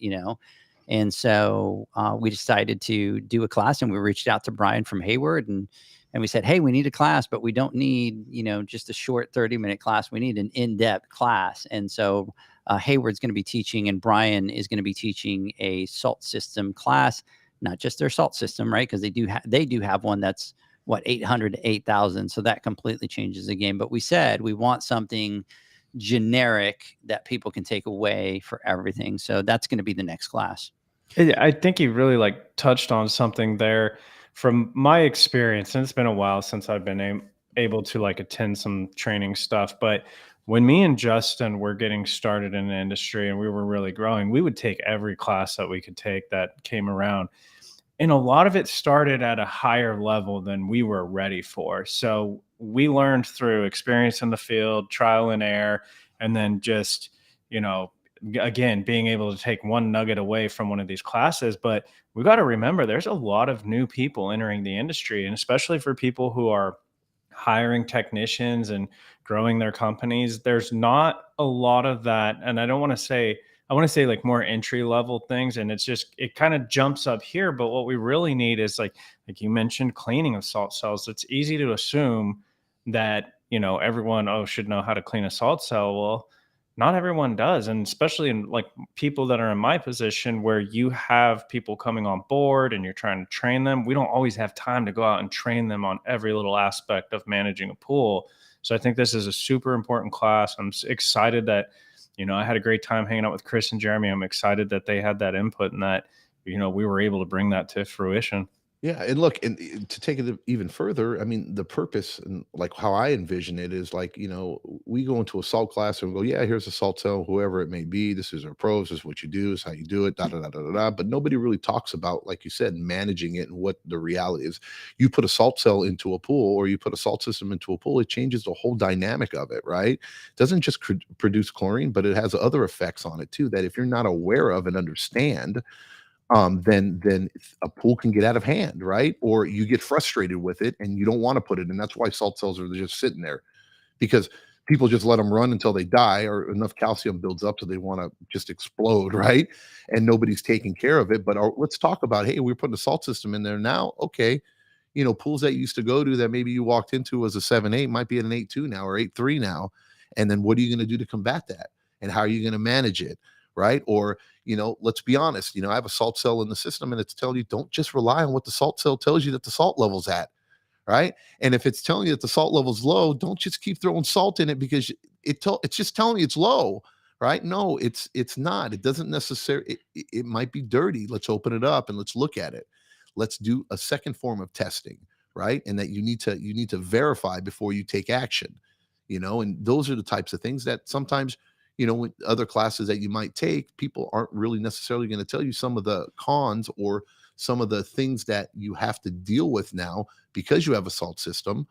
And so we decided to do a class, and we reached out to Brian from Hayward and we said, hey, we need a class, but we don't need, just a short 30-minute class. We need an in-depth class. And so Hayward's going to be teaching, and Brian is going to be teaching a salt system class. Not just their salt system, right? Because they do have one that's 800 to 8,000. So that completely changes the game. But we said we want something generic that people can take away for everything. So that's going to be the next class. I think you really touched on something there. From my experience, and it's been a while since I've been able to attend some training stuff, but when me and Justin were getting started in the industry and we were really growing, we would take every class that we could take that came around. And a lot of it started at a higher level than we were ready for. So we learned through experience in the field, trial and error, and then just, again, being able to take one nugget away from one of these classes. But we got to remember there's a lot of new people entering the industry, and especially for people who are hiring technicians and growing their companies, there's not a lot of that. And I want to say more entry level things. And it kind of jumps up here. But what we really need is like you mentioned, cleaning of salt cells. It's easy to assume that, everyone should know how to clean a salt cell. Well, not everyone does. And especially in people that are in my position where you have people coming on board and you're trying to train them. We don't always have time to go out and train them on every little aspect of managing a pool. So I think this is a super important class. I'm excited that, I had a great time hanging out with Chris and Jeremy. I'm excited that they had that input and that, we were able to bring that to fruition. Yeah. And look, and to take it even further, I mean, the purpose and how I envision it is we go into a salt class and we go, yeah, here's a salt cell, whoever it may be. This is our pros. This is what you do. This is how you do it. Da, da, da, da, da, da. But nobody really talks about, like you said, managing it and what the reality is. You put a salt cell into a pool, or you put a salt system into a pool, it changes the whole dynamic of it, right? It doesn't just produce chlorine, but it has other effects on it too, that if you're not aware of and understand, then a pool can get out of hand, right? Or you get frustrated with it and you don't want to put it in. That's why salt cells are just sitting there, because people just let them run until they die, or enough calcium builds up so they want to just explode, right? And nobody's taking care of it. But let's talk about, hey, we're putting a salt system in there now. Okay, pools that you used to go to that maybe you walked into as a 7.8 might be at an 8.2 now or 8.3 now. And then what are you going to do to combat that? And how are you going to manage it? Right? Or, let's be honest, I have a salt cell in the system and it's telling you, don't just rely on what the salt cell tells you that the salt level's at. Right. And if it's telling you that the salt level's low, don't just keep throwing salt in it because it's just telling you it's low. Right. No, it's not. It doesn't necessarily, it might be dirty. Let's open it up and let's look at it. Let's do a second form of testing. Right. And that you need to verify before you take action, and those are the types of things that sometimes, with other classes that you might take, people aren't really necessarily going to tell you some of the cons or some of the things that you have to deal with now because you have a salt system,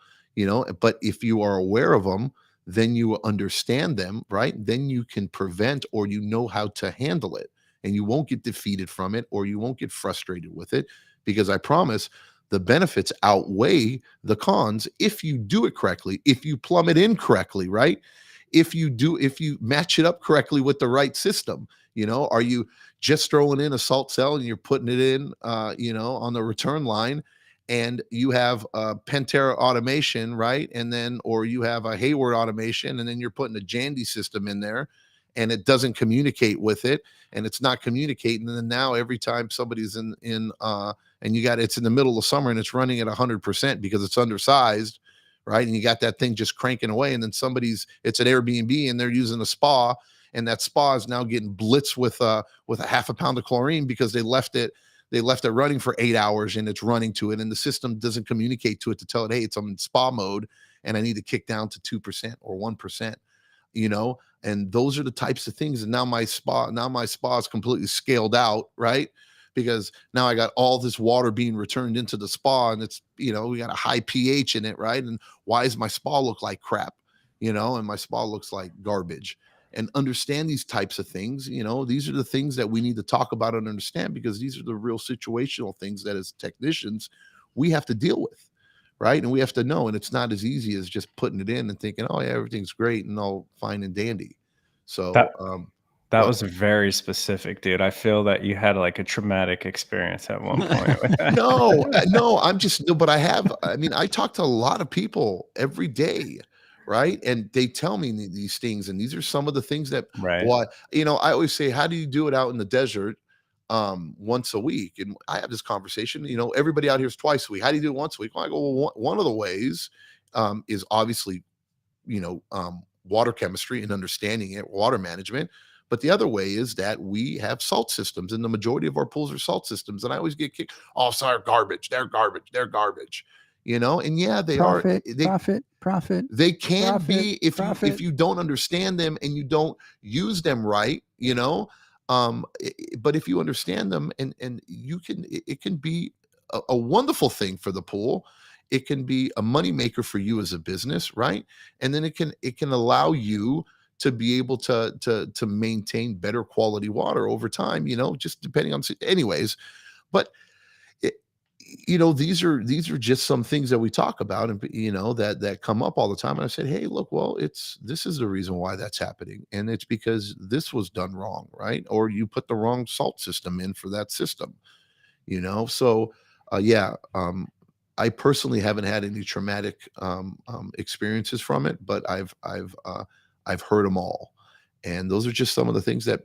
but if you are aware of them, then you understand them, right? Then you can prevent, or how to handle it, and you won't get defeated from it, or you won't get frustrated with it, because I promise the benefits outweigh the cons if you do it correctly, if you plumb it in correctly, right? If you match it up correctly with the right system. Are you just throwing in a salt cell and you're putting it in, on the return line, and you have a Pantera automation, right? And then, or you have a Hayward automation, and then you're putting a Jandy system in there, and it doesn't communicate with it, and it's not communicating. And then now every time somebody's and it's in the middle of summer and it's running at 100% because it's undersized, right? And you got that thing just cranking away, and then it's an Airbnb and they're using a spa, and that spa is now getting blitzed with a half a pound of chlorine because they left it running for 8 hours and it's running to it, and the system doesn't communicate to it to tell it, hey, it's in spa mode and I need to kick down to 2% or 1%, and those are the types of things. And now my spa is completely scaled out, right? Because now I got all this water being returned into the spa, and it's, we got a high pH in it, right? And why does my spa look like crap? And my spa looks like garbage. And understand these types of things. These are the things that we need to talk about and understand, because these are the real situational things that as technicians we have to deal with, right? And we have to know, and it's not as easy as just putting it in and thinking, oh yeah, everything's great and all fine and dandy. So that was very specific, dude. I feel that you had like a traumatic experience at one point. No, but I talk to a lot of people every day, right? And they tell me these things, and these are some of the things that, right. I always say, how do you do it out in the desert once a week? And I have this conversation, everybody out here is twice a week. How do you do it once a week? Well, I go, well, one of the ways is obviously, water chemistry and understanding it, water management. But the other way is that we have salt systems, and the majority of our pools are salt systems. And I always get kicked, oh, sorry, garbage. They're garbage. And yeah, they profit. They can be if you don't understand them and you don't use them right, but if you understand them and it can be a wonderful thing for the pool. It can be a moneymaker for you as a business, right? And then it can allow you to be able to maintain better quality water over time, just depending on, anyways. But these are just some things that we talk about, and that come up all the time. And I said, hey, look, well, this is the reason why that's happening, and it's because this was done wrong, right? Or you put the wrong salt system in for that system, So I personally haven't had any traumatic experiences from it, but I've heard them all, and those are just some of the things that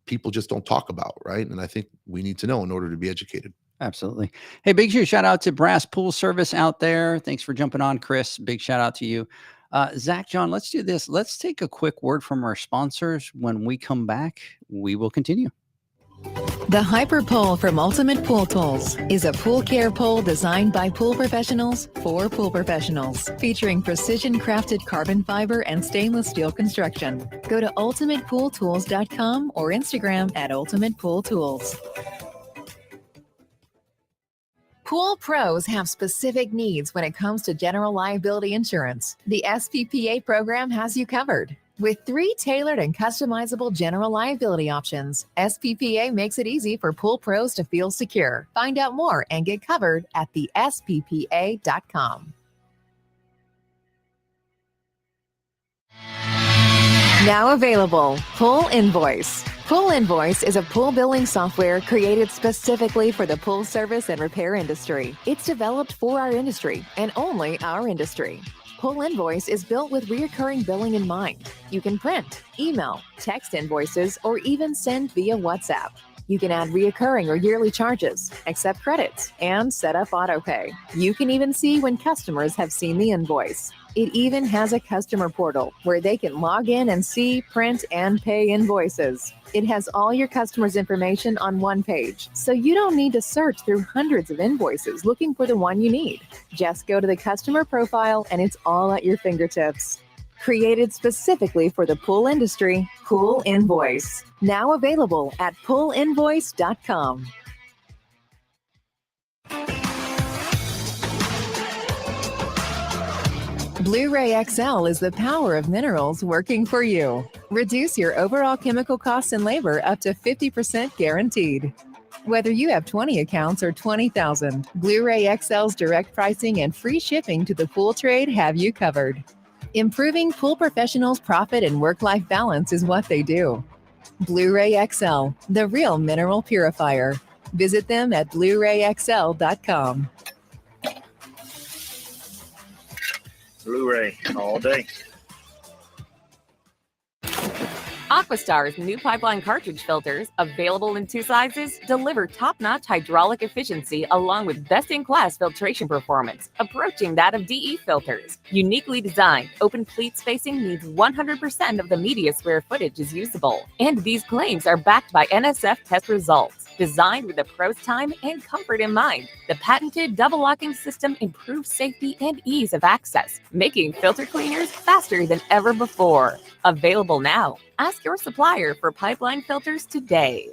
people just don't talk about, right? And I think we need to know in order to be educated. Absolutely. Hey, big shout out to Brass Pool Service out there. Thanks for jumping on, Chris. Big shout out to you. Zach, John, let's do this. Let's take a quick word from our sponsors. When we come back, we will continue. The Hyper Pole from Ultimate Pool Tools is a pool care pole designed by pool professionals for pool professionals, featuring precision-crafted carbon fiber and stainless steel construction. Go to ultimatepooltools.com or Instagram at Ultimate Pool Tools. Pool pros have specific needs when it comes to general liability insurance. The SPPA program has you covered. With 3 tailored and customizable general liability options, SPPA makes it easy for pool pros to feel secure. Find out more and get covered at thesppa.com. Now available, Pool Invoice. Pool Invoice is a pool billing software created specifically for the pool service and repair industry. It's developed for our industry and only our industry. Pool Invoice is built with recurring billing in mind. You can print, email, text invoices, or even send via WhatsApp. You can add recurring or yearly charges, accept credits, and set up autopay. You can even see when customers have seen the invoice. It even has a customer portal where they can log in and see, print, and pay invoices. It has all your customers' information on one page, so you don't need to search through hundreds of invoices looking for the one you need. Just go to the customer profile and it's all at your fingertips. Created specifically for the pool industry, Pool Invoice. Now available at poolinvoice.com. Blu-ray XL is the power of minerals working for you. Reduce your overall chemical costs and labor up to 50% guaranteed. Whether you have 20 accounts or 20,000, Blu-ray XL's direct pricing and free shipping to the pool trade have you covered. Improving pool professionals' profit and work-life balance is what they do. Blu-ray XL, the real mineral purifier. Visit them at BluRayXL.com. Blu-ray all day. Aquastar's new pipeline cartridge filters, available in 2 sizes, deliver top-notch hydraulic efficiency along with best-in-class filtration performance, approaching that of DE filters. Uniquely designed, open pleat spacing means 100% of the media square footage is usable. And these claims are backed by NSF test results. Designed with the pro's time and comfort in mind, the patented double locking system improves safety and ease of access, making filter cleaners faster than ever before. Available now. Ask your supplier for pipeline filters today.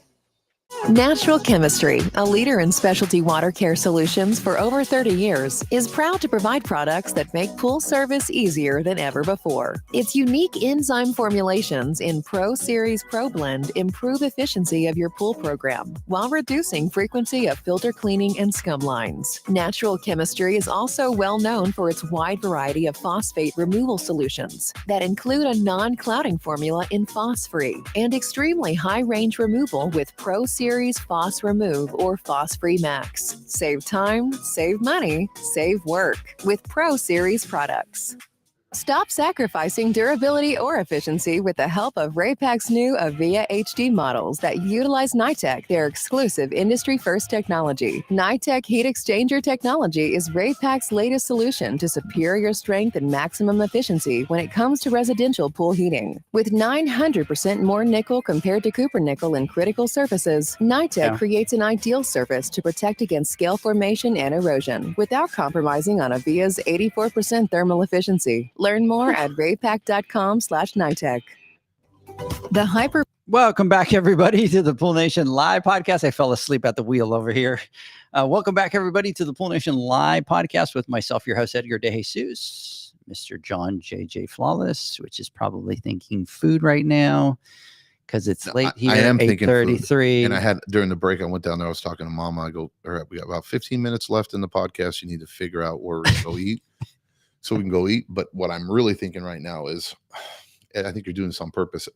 Natural Chemistry, a leader in specialty water care solutions for over 30 years, is proud to provide products that make pool service easier than ever before. Its unique enzyme formulations in Pro Series Pro Blend improve efficiency of your pool program while reducing frequency of filter cleaning and scum lines. Natural Chemistry is also well known for its wide variety of phosphate removal solutions that include a non-clouding formula in Phos-Free and extremely high range removal with Pro Series Phos Remove or Phos-Free Max. Save time, save money, save work with Pro Series products. Stop sacrificing durability or efficiency with the help of Raypak's new Avia HD models that utilize NITEC, their exclusive industry-first technology. NITEC heat exchanger technology is Raypak's latest solution to superior strength and maximum efficiency when it comes to residential pool heating. With 900% more nickel compared to copper nickel in critical surfaces, NITEC creates an ideal surface to protect against scale formation and erosion without compromising on Avia's 84% thermal efficiency. Learn more at raypak.com/NITEC. The hyper. Welcome back, everybody, to the Pool Nation Live podcast. I fell asleep at the wheel over here. Welcome back, everybody, to the Pool Nation Live podcast with myself, your host, Edgar De Jesus, Mr. John JJ Flawless, which is probably thinking food right now because it's late here. I am thinking 8:33. And I had during the break, I went down there. I was talking to Mama. I go, all right, we got about 15 minutes left in the podcast. You need to figure out where we're going to go eat. So we can go eat. But what I'm really thinking right now is, I think you're doing this on purpose.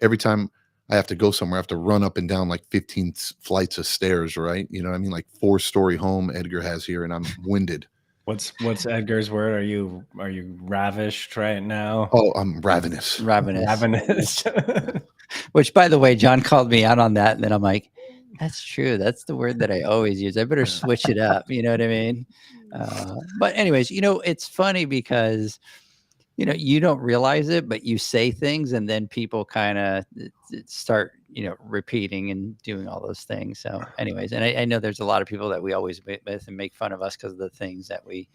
Every time I have to go somewhere, I have to run up and down like 15 flights of stairs, right? You know what I mean? Like 4-story home Edgar has here, and I'm winded. What's Edgar's word? Are you ravished right now? Oh, I'm ravenous. Ravenous. Which, by the way, John called me out on that. And then I'm like, that's true. That's the word that I always use. I better switch it up. You know what I mean? But anyways, it's funny because, you don't realize it, but you say things and then people kind of start, repeating and doing all those things. So anyways, and I know there's a lot of people that we always with and make fun of us because of the things that we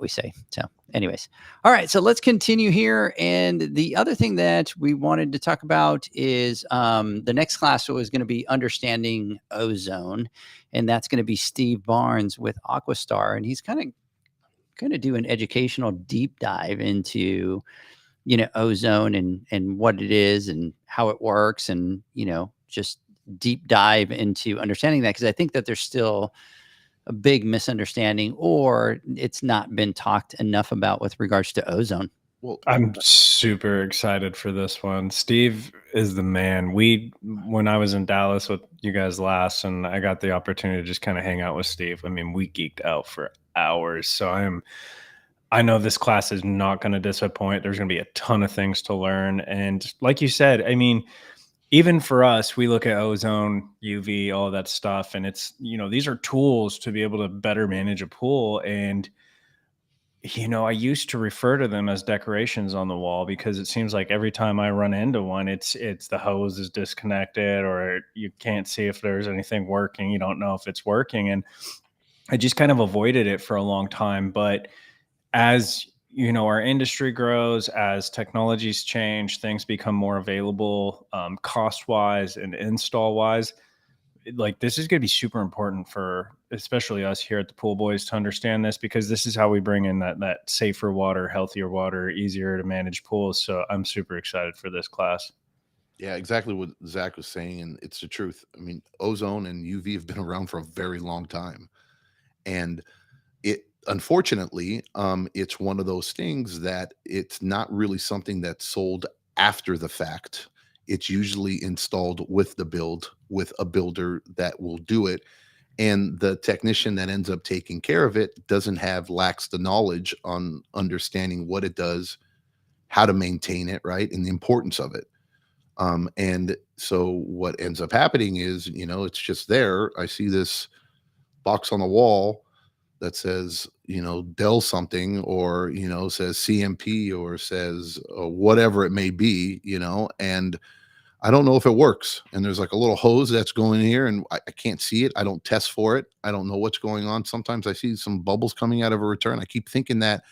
say. So anyways, all right, so let's continue here. And the other thing that we wanted to talk about is the next class was going to be understanding ozone. And that's going to be Steve Barnes with Aquastar. And he's kind of going to do an educational deep dive into ozone and what it is and how it works, and, just deep dive into understanding that. Cause I think that there's still a big misunderstanding, or it's not been talked enough about with regards to ozone. Well, I'm super excited for this one. Steve is the man. When I was in Dallas with you guys last, and I got the opportunity to just kind of hang out with Steve, I mean, we geeked out for hours. So I know this class is not going to disappoint. There's going to be a ton of things to learn. And like you said, I mean, even for us, we look at ozone, UV, all that stuff, and it's, these are tools to be able to better manage a pool. And I used to refer to them as decorations on the wall, because it seems like every time I run into one, it's the hose is disconnected, or you can't see if there's anything working. You don't know if it's working. And I just kind of avoided it for a long time. But as our industry grows, as technologies change, things become more available, cost wise and install wise. Like, this is going to be super important for especially us here at the Pool Boys to understand this, because this is how we bring in that safer water, healthier water, easier to manage pools. So I'm super excited for this class. yeah, exactly what Zach was saying, and it's the truth. I mean, ozone and UV have been around for a very long time, and it unfortunately, it's one of those things that it's not really something that's sold after the fact. It's usually installed with the build, with a builder that will do it, and the technician that ends up taking care of it lacks the knowledge on understanding what it does, how to maintain it, right, and the importance of it. And so what ends up happening is, it's just there. I see this box on the wall that says, Dell something, or, says CMP, or says whatever it may be, and I don't know if it works. And there's like a little hose that's going here, and I can't see it. I don't test for it. I don't know what's going on. Sometimes I see some bubbles coming out of a return. I keep thinking that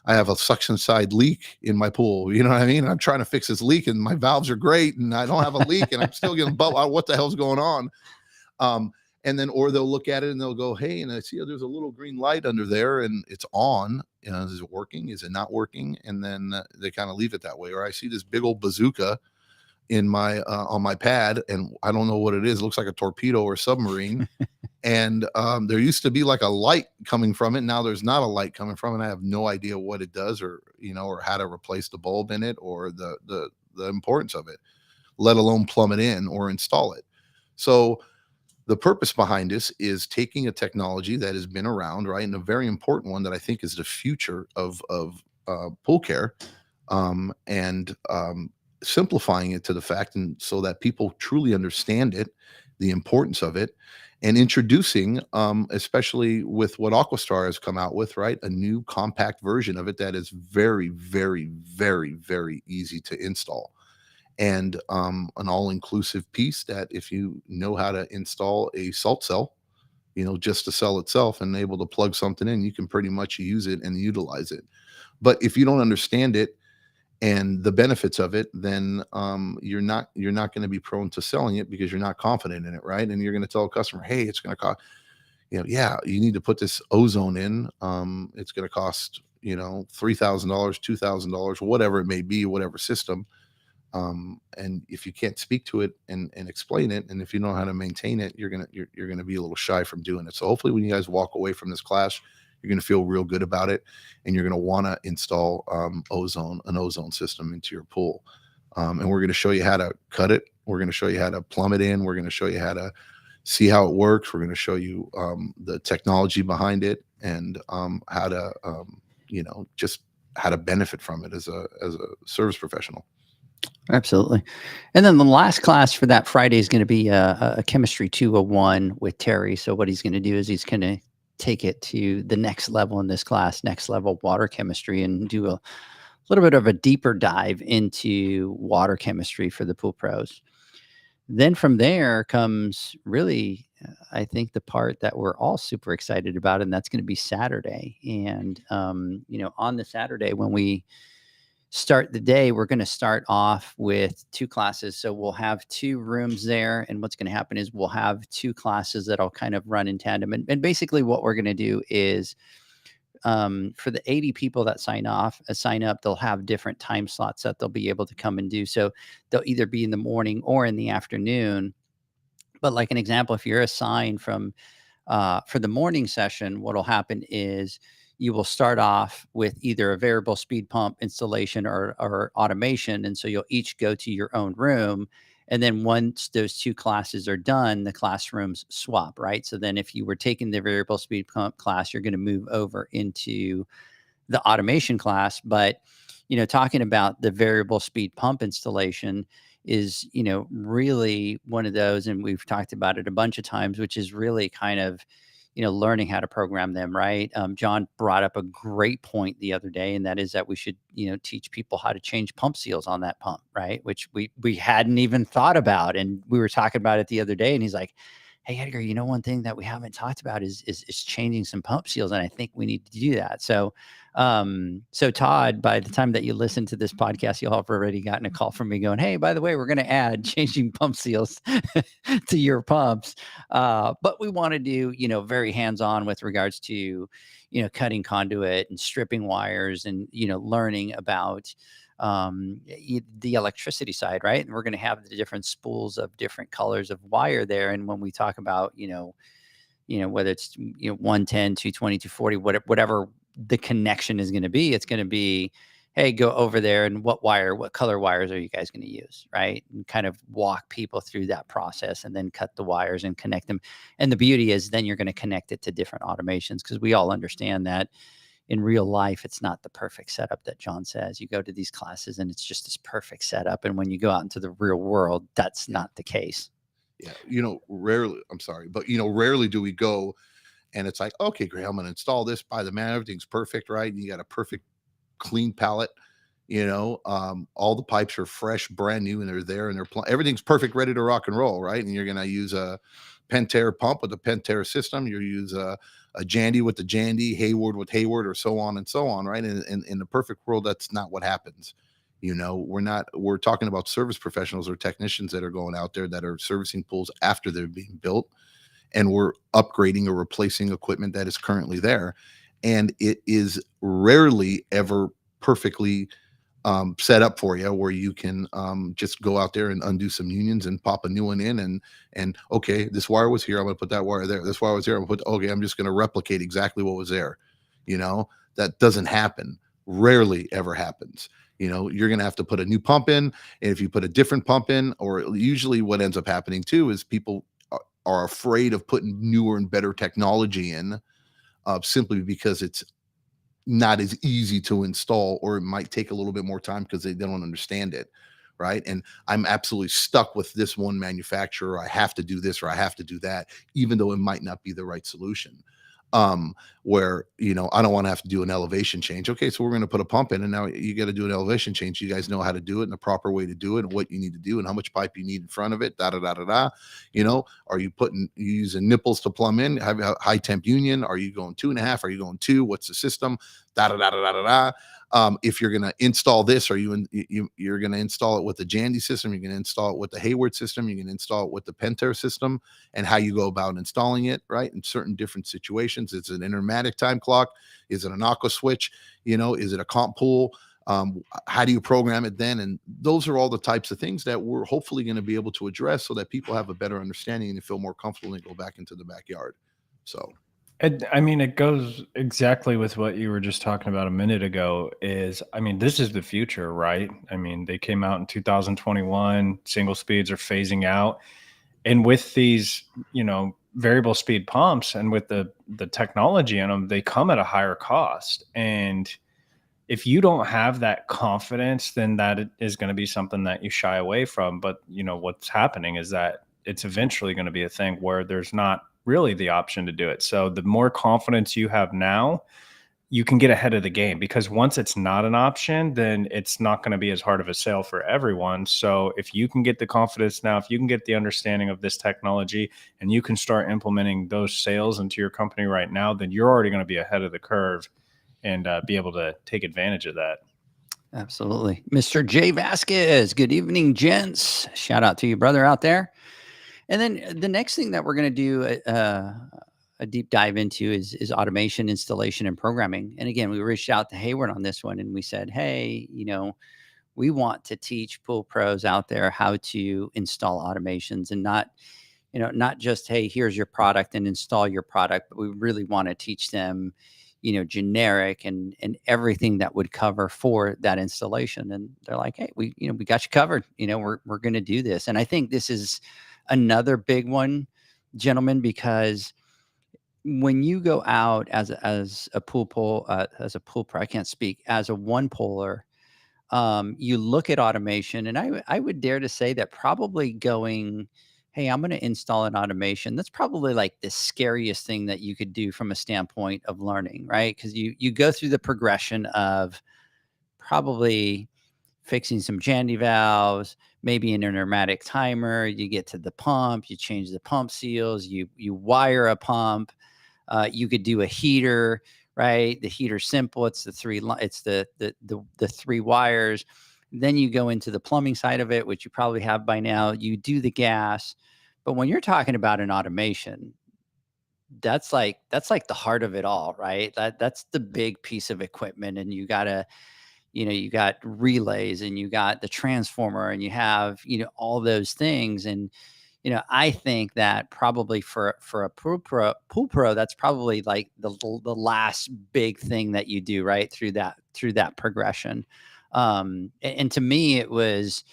I have a suction side leak in my pool. You know what I mean? I'm trying to fix this leak, and my valves are great, and I don't have a leak, and I'm still getting bubble. What the hell's going on? And then, or they'll look at it and they'll go, hey, and I see there's a little green light under there, and it's on. Is it working? Is it not working? And then they kind of leave it that way. Or I see this big old bazooka in my on my pad, and I don't know what it is. It looks like a torpedo or submarine. And there used to be like a light coming from it. Now there's not a light coming from it. I have no idea what it does, or or how to replace the bulb in it, or the importance of it, let alone plumb it in or install it. So the purpose behind this is taking a technology that has been around, right, and a very important one that I think is the future of pool care, and simplifying it to the fact, and so that people truly understand it, the importance of it, and introducing, especially with what Aquastar has come out with, right, a new compact version of it that is very, very, very, very easy to install, and an all-inclusive piece that if you know how to install a salt cell, just the cell itself, and able to plug something in, you can pretty much use it and utilize it. But if you don't understand it and the benefits of it, then you're not going to be prone to selling it, because you're not confident in it, right? And you're going to tell a customer, hey, it's going to cost, yeah, you need to put this ozone in. It's going to cost, $3,000, $2,000, whatever it may be, whatever system. And if you can't speak to it and explain it, and if you know how to maintain it, you're gonna be a little shy from doing it. So hopefully, when you guys walk away from this class, you're gonna feel real good about it, and you're gonna want to install an ozone system into your pool. And we're gonna show you how to cut it. We're gonna show you how to plumb it in. We're gonna show you how to see how it works. We're gonna show you the technology behind it, and how to just how to benefit from it as a service professional. Absolutely. And then the last class for that Friday is going to be a Chemistry 201 with Terry. So what he's going to do is he's going to take it to the next level in this class, next level water chemistry, and do a little bit of a deeper dive into water chemistry for the pool pros. Then from there comes really, I think, the part that we're all super excited about, and that's going to be Saturday. And, on the Saturday when we start the day, we're going to start off with 2 classes. So we'll have 2 rooms there. And what's going to happen is we'll have 2 classes that'll kind of run in tandem. And basically what we're going to do is for the 80 people that sign up, they'll have different time slots that they'll be able to come and do. So they'll either be in the morning or in the afternoon. But like an example, if you're assigned for the morning session, what'll happen is you will start off with either a variable speed pump installation or automation. And so you'll each go to your own room. And then once those two classes are done, the classrooms swap, right? So then if you were taking the variable speed pump class, you're going to move over into the automation class. But, talking about the variable speed pump installation is, really one of those, and we've talked about it a bunch of times, which is really kind of, learning how to program them, right? John brought up a great point the other day, and that is that we should, teach people how to change pump seals on that pump, right? Which we hadn't even thought about. And we were talking about it the other day, and he's like, hey, Edgar, one thing that we haven't talked about is changing some pump seals. And I think we need to do that. So, Todd, by the time that you listen to this podcast, you'll have already gotten a call from me going, hey, by the way, we're going to add changing pump seals to your pumps. But we want to do, very hands-on with regards to, cutting conduit and stripping wires and, learning about the electricity side, right? And we're going to have the different spools of different colors of wire there. And when we talk about, whether it's 110, 220, 240, whatever the connection is going to be, it's going to be, hey, go over there and what color wires are you guys going to use, right? And kind of walk people through that process and then cut the wires and connect them. And the beauty is then you're going to connect it to different automations, because we all understand that in real life, it's not the perfect setup that John says. You go to these classes and it's just this perfect setup. And when you go out into the real world, that's not the case. Yeah. Rarely, I'm sorry, but, rarely do we go and it's like, okay, great, I'm going to install this by the man. Everything's perfect, right? And you got a perfect clean pallet, all the pipes are fresh, brand new, and they're there and everything's perfect, ready to rock and roll, right? And you're going to use a Pentair pump with the Pentair system. You use a Jandy with the Jandy, Hayward with Hayward, or so on and so on, right? And in the perfect world, that's not what happens. We're talking about service professionals or technicians that are going out there that are servicing pools after they're being built, and we're upgrading or replacing equipment that is currently there. And it is rarely ever perfectly set up for you where you can just go out there and undo some unions and pop a new one in and okay, this wire was here, I'm going to put that wire there. This wire was here, I'm just going to replicate exactly what was there. That doesn't happen. Rarely ever happens. You're going to have to put a new pump in. And if you put a different pump in, or usually what ends up happening too is people are afraid of putting newer and better technology in simply because it's not as easy to install, or it might take a little bit more time because they don't understand it, right? And I'm absolutely stuck with this one manufacturer. I have to do this or I have to do that, even though it might not be the right solution. Where I don't want to have to do an elevation change. Okay, so we're going to put a pump in, and now you got to do an elevation change. You guys know how to do it and the proper way to do it, and what you need to do, and how much pipe you need in front of it. Are you using nipples to plumb in? Have a high temp union? Are you going 2.5? Are you going 2? What's the system? If you're going to install this, you're going to install it with the Jandy system, you're going to install it with the Hayward system, you're going to install it with the Pentair system, and how you go about installing it, right? In certain different situations. It's an intermatic time clock. Is it an aqua switch? Is it a comp pool? How do you program it then? And those are all the types of things that we're hopefully going to be able to address so that people have a better understanding and feel more comfortable and go back into the backyard. So it goes exactly with what you were just talking about a minute ago. This is the future, right? They came out in 2021, single speeds are phasing out. And with these, variable speed pumps and with the technology in them, they come at a higher cost. And if you don't have that confidence, then that is going to be something that you shy away from. But, what's happening is that it's eventually going to be a thing where there's not really the option to do it. So the more confidence you have now, you can get ahead of the game, because once it's not an option, then it's not going to be as hard of a sale for everyone. So if you can get the confidence now, if you can get the understanding of this technology, and you can start implementing those sales into your company right now, then you're already going to be ahead of the curve and be able to take advantage of that. Absolutely. Mr. Jay Vasquez, good evening, gents. Shout out to you, brother, out there. And then the next thing that we're going to do a deep dive into is automation, installation, and programming. And again, we reached out to Hayward on this one, and we said, hey, we want to teach pool pros out there how to install automations, and not just, hey, here's your product and install your product, but we really want to teach them, generic and everything that would cover for that installation. And they're like, hey, we got you covered. We're going to do this. And I think this is another big one, gentlemen, because when you go out as a pool pro, I can't speak, as a one poler, you look at automation, and I would dare to say that probably going, hey, I'm going to install an automation, that's probably like the scariest thing that you could do from a standpoint of learning, right? Because you go through the progression of probably fixing some jandy valves, maybe an pneumatic timer, you get to the pump, you change the pump seals, you wire a pump, you could do a heater, right? The heater's simple. It's the three wires. Then you go into the plumbing side of it, which you probably have by now. You do the gas. But when you're talking about an automation, that's like the heart of it all, right? That's the big piece of equipment. And you gotta, you got relays, and you got the transformer, and you have, all those things. And I think that probably for a pool pro, that's probably like the last big thing that you do, right, through that progression. And to me, it was,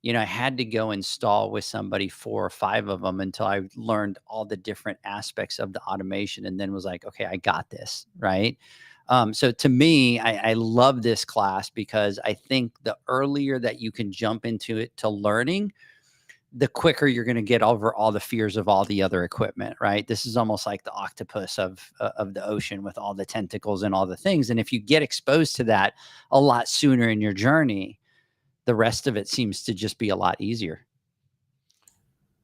I had to go install with somebody 4 or 5 of them until I learned all the different aspects of the automation, and then was like, okay, I got this, right? So to me, I love this class, because I think the earlier that you can jump into it to learning, the quicker you're going to get over all the fears of all the other equipment, right? This is almost like the octopus of the ocean, with all the tentacles and all the things. And if you get exposed to that a lot sooner in your journey, the rest of it seems to just be a lot easier.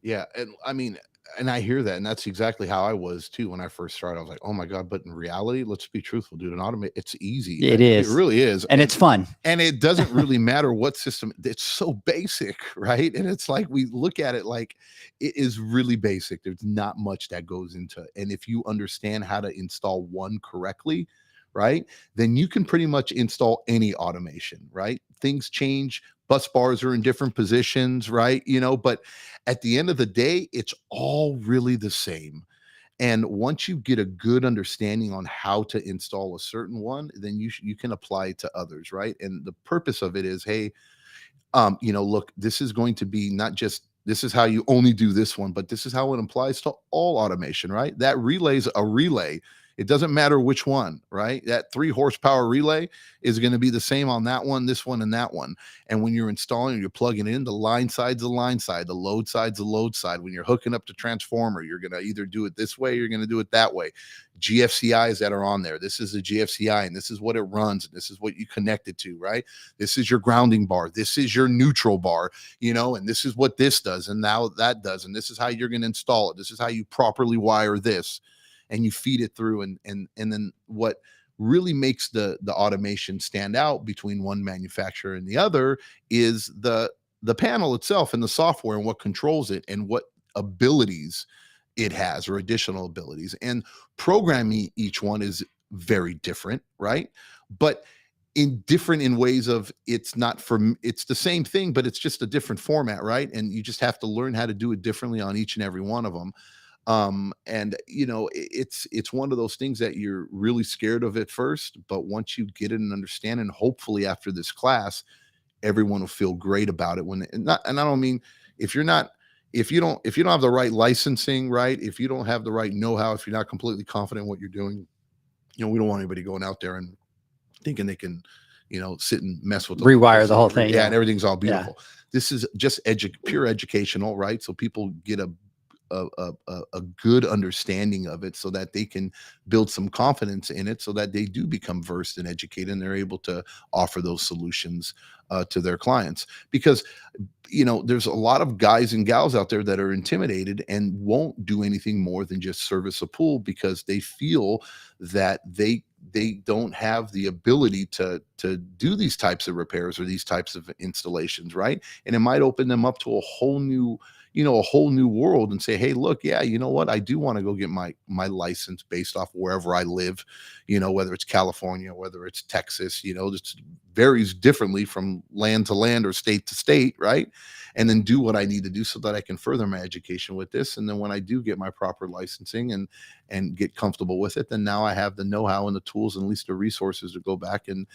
Yeah. And I mean, and I hear that, and that's exactly how I was too when I first started. I was like, "Oh my god!" But in reality, let's be truthful, dude. An automate, it's easy. It is. It really is, and it's fun. And it doesn't really matter what system. It's so basic, right? And it's like, we look at it like it is really basic. There's not much that goes into it, and if you understand how to install one correctly, right, then you can pretty much install any automation, right? Things change. Bus bars are in different positions, right? But at the end of the day, it's all really the same. And once you get a good understanding on how to install a certain one, then you can apply it to others, right? And the purpose of it is, hey, look, this is going to be not just, this is how you only do this one, but this is how it applies to all automation, right? That relay's a relay. It doesn't matter which one, right? That 3 horsepower relay is going to be the same on that one, this one, and that one. And when you're installing, you're plugging in, the line side's the line side, the load side's the load side. When you're hooking up the transformer, you're going to either do it this way, or you're going to do it that way. GFCIs that are on there. This is a GFCI, and this is what it runs, and this is what you connect it to, right? This is your grounding bar. This is your neutral bar, and this is what this does, and now that does, and this is how you're going to install it. This is how you properly wire this. And you feed it through, and then what really makes the automation stand out between one manufacturer and the other is the panel itself and the software, and what controls it, and what abilities it has, or additional abilities. And programming each one is very different, right? But different in ways of, it's the same thing, but it's just a different format, right? And you just have to learn how to do it differently on each and every one of them. And it's one of those things that you're really scared of at first, but once you get it and understand, and hopefully after this class, everyone will feel great about it. And I don't mean, if you don't have the right licensing, right? If you don't have the right know-how, if you're not completely confident in what you're doing, we don't want anybody going out there and thinking they can, sit and mess with rewire the whole thing. Yeah. And everything's all beautiful. Yeah. This is just pure educational, right? So people get a good understanding of it, so that they can build some confidence in it, so that they do become versed and educated, and they're able to offer those solutions to their clients. Because there's a lot of guys and gals out there that are intimidated and won't do anything more than just service a pool, because they feel that they don't have the ability to do these types of repairs or these types of installations, right? And it might open them up to a whole new world and say, hey, look, yeah, you know what? I do want to go get my license based off wherever I live, whether it's California, whether it's Texas, just varies differently from land to land or state to state, right? And then do what I need to do so that I can further my education with this. And then when I do get my proper licensing and get comfortable with it, then now I have the know-how and the tools and at least the resources to go back and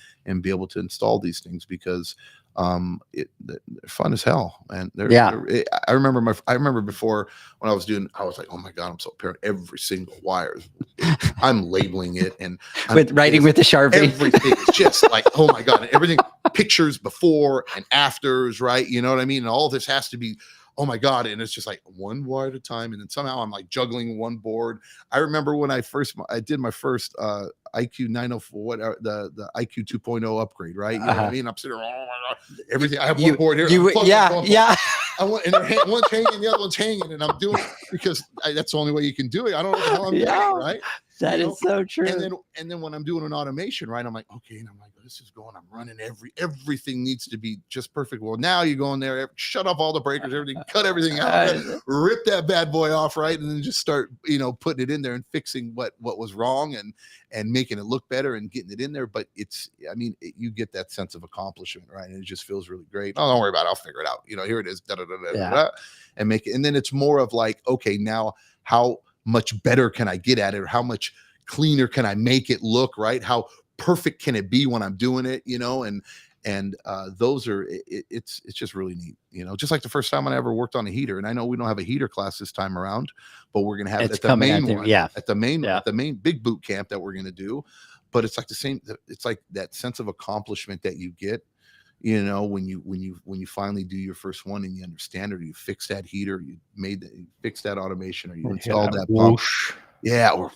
be able to install these things, because they're fun as hell. And I remember before when I was like, oh my God, I'm so paranoid. Every single wire, I'm labeling it and writing with the Sharpie. Everything is just like, oh my God, and everything, pictures before and afters, right? You know what I mean? And all this has to be, oh my God. And it's just like one wire at a time. And then somehow I'm like juggling one board. I remember when I did my first IQ 904, the IQ 2.0 upgrade, right? You know what I mean? I'm sitting there, oh my God, everything. I have one board here. I want, and one's hanging, the other one's hanging, and I'm doing it because that's the only way you can do it. I don't know what the hell I'm doing, right? That is so true. And then when I'm doing an automation, right, I'm like, okay, and I'm like, this is going, I'm running everything needs to be just perfect. Well, now you go in there, shut off all the breakers, everything, cut everything out, rip that bad boy off, right, and then just start, putting it in there and fixing what was wrong and making it look better and getting it in there. But you get that sense of accomplishment, right, and it just feels really great. Oh, don't worry about it, I'll figure it out. Here it is, and make it. And then it's more of like, okay, now how much better can I get at it, or how much cleaner can I make it look, right? How perfect can it be when I'm doing it, and those are it's just really neat, just like the first time I ever worked on a heater. And I know we don't have a heater class this time around, but we're gonna have it at the main one, at the main big boot camp that we're gonna do. But it's like the same, it's like that sense of accomplishment that you get, when you finally do your first one and you understand it, or you fix that heater, you fix that automation, or you installed that pump. Yeah. Or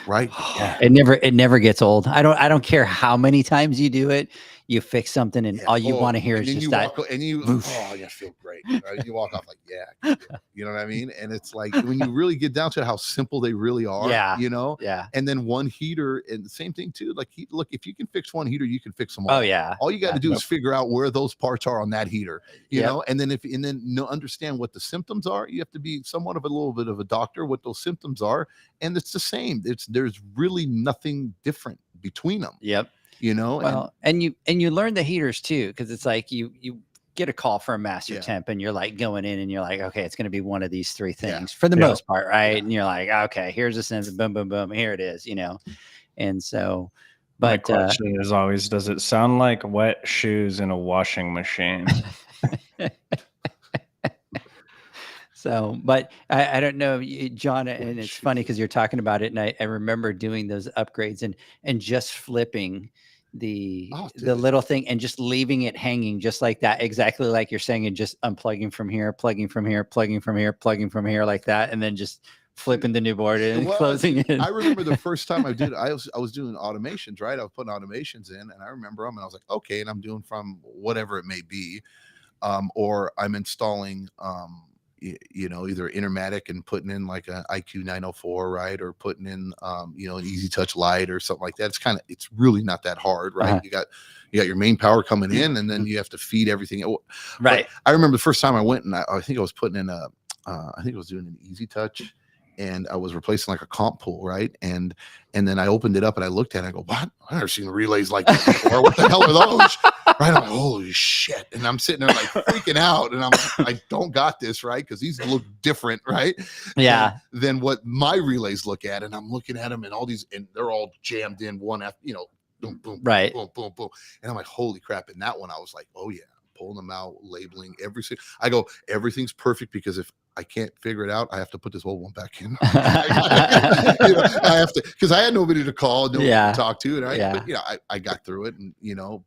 right. Yeah. It never gets old. I don't care how many times you do it. You fix something and all you want to hear is just that. I feel great. You walk off like, yeah, you know what I mean? And it's like, when you really get down to how simple they really are, Yeah. And then one heater, and the same thing too. Like, look, if you can fix one heater, you can fix them all. Oh yeah. All you got to do is figure out where those parts are on that heater, you know, and then understand what the symptoms are. You have to be somewhat of a little bit of a doctor, what those symptoms are. And it's the same. There's really nothing different between them. Yep. Well, and you learn the heaters too, because it's like you get a call for a master temp and you're like going in and you're like, okay, it's going to be one of these three things for the most part, right? And you're like, okay, here's a sense of boom, boom, boom, here it is, And so, but my question is always, does it sound like wet shoes in a washing machine? So, but I don't know, John, and it's funny because you're talking about it, and I remember doing those upgrades and just flipping the little thing and just leaving it hanging just like that, exactly like you're saying, and just unplugging from here, plugging from here, plugging from here, plugging from here, like that, and then just flipping the new board in and closing it. I remember the first time I was doing automations, right? I was putting automations in, and I remember them, and I was like, okay, and I'm doing from whatever it may be, or I'm installing either Intermatic and putting in like an IQ 904, right, or putting in an Easy Touch Lite or something like that. It's really not that hard, right? You got your main power coming in, and then you have to feed everything. Right. But I remember the first time I went, and I think I was putting in I think I was doing an Easy Touch, and I was replacing like a comp pool, right? And then I opened it up and I looked at it and I go, what? I've never seen relays like this before. What the hell are those? Right? I'm like, holy shit. And I'm sitting there like freaking out. And I'm like, I don't got this, right? Because these look different, right? Yeah. Than what my relays look at. And I'm looking at them, and all these, and they're all jammed in one after, boom, boom, right. boom, boom, boom. And I'm like, holy crap. And that one, I was like, oh yeah, pulling them out, labeling everything. I go, everything's perfect, because if I can't figure it out, I have to put this old one back in. I have to, because I had nobody to call, nobody to talk to, and but I got through it, and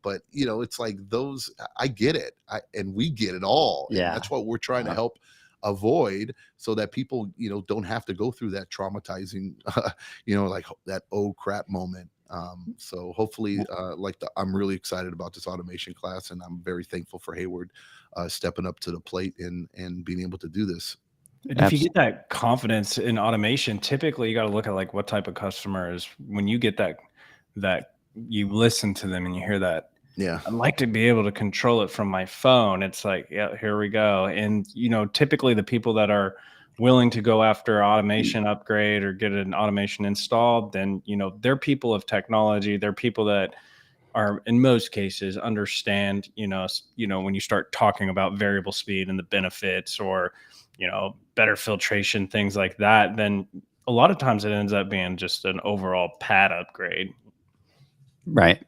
but it's like those. I get it, and we get it all. Yeah, and that's what we're trying to help avoid, so that people don't have to go through that traumatizing, like that oh crap moment. So hopefully, I'm really excited about this automation class, and I'm very thankful for Hayward stepping up to the plate and being able to do this. And if you get that confidence in automation, typically you got to look at like what type of customers, when you get that you listen to them and you hear that. Yeah. I'd like to be able to control it from my phone. It's like, yeah, here we go. And, typically the people that are willing to go after automation upgrade or get an automation installed, then, they're people of technology. They're people that are, in most cases, understand, when you start talking about variable speed and the benefits, or, better filtration, things like that, then a lot of times it ends up being just an overall pad upgrade. Right.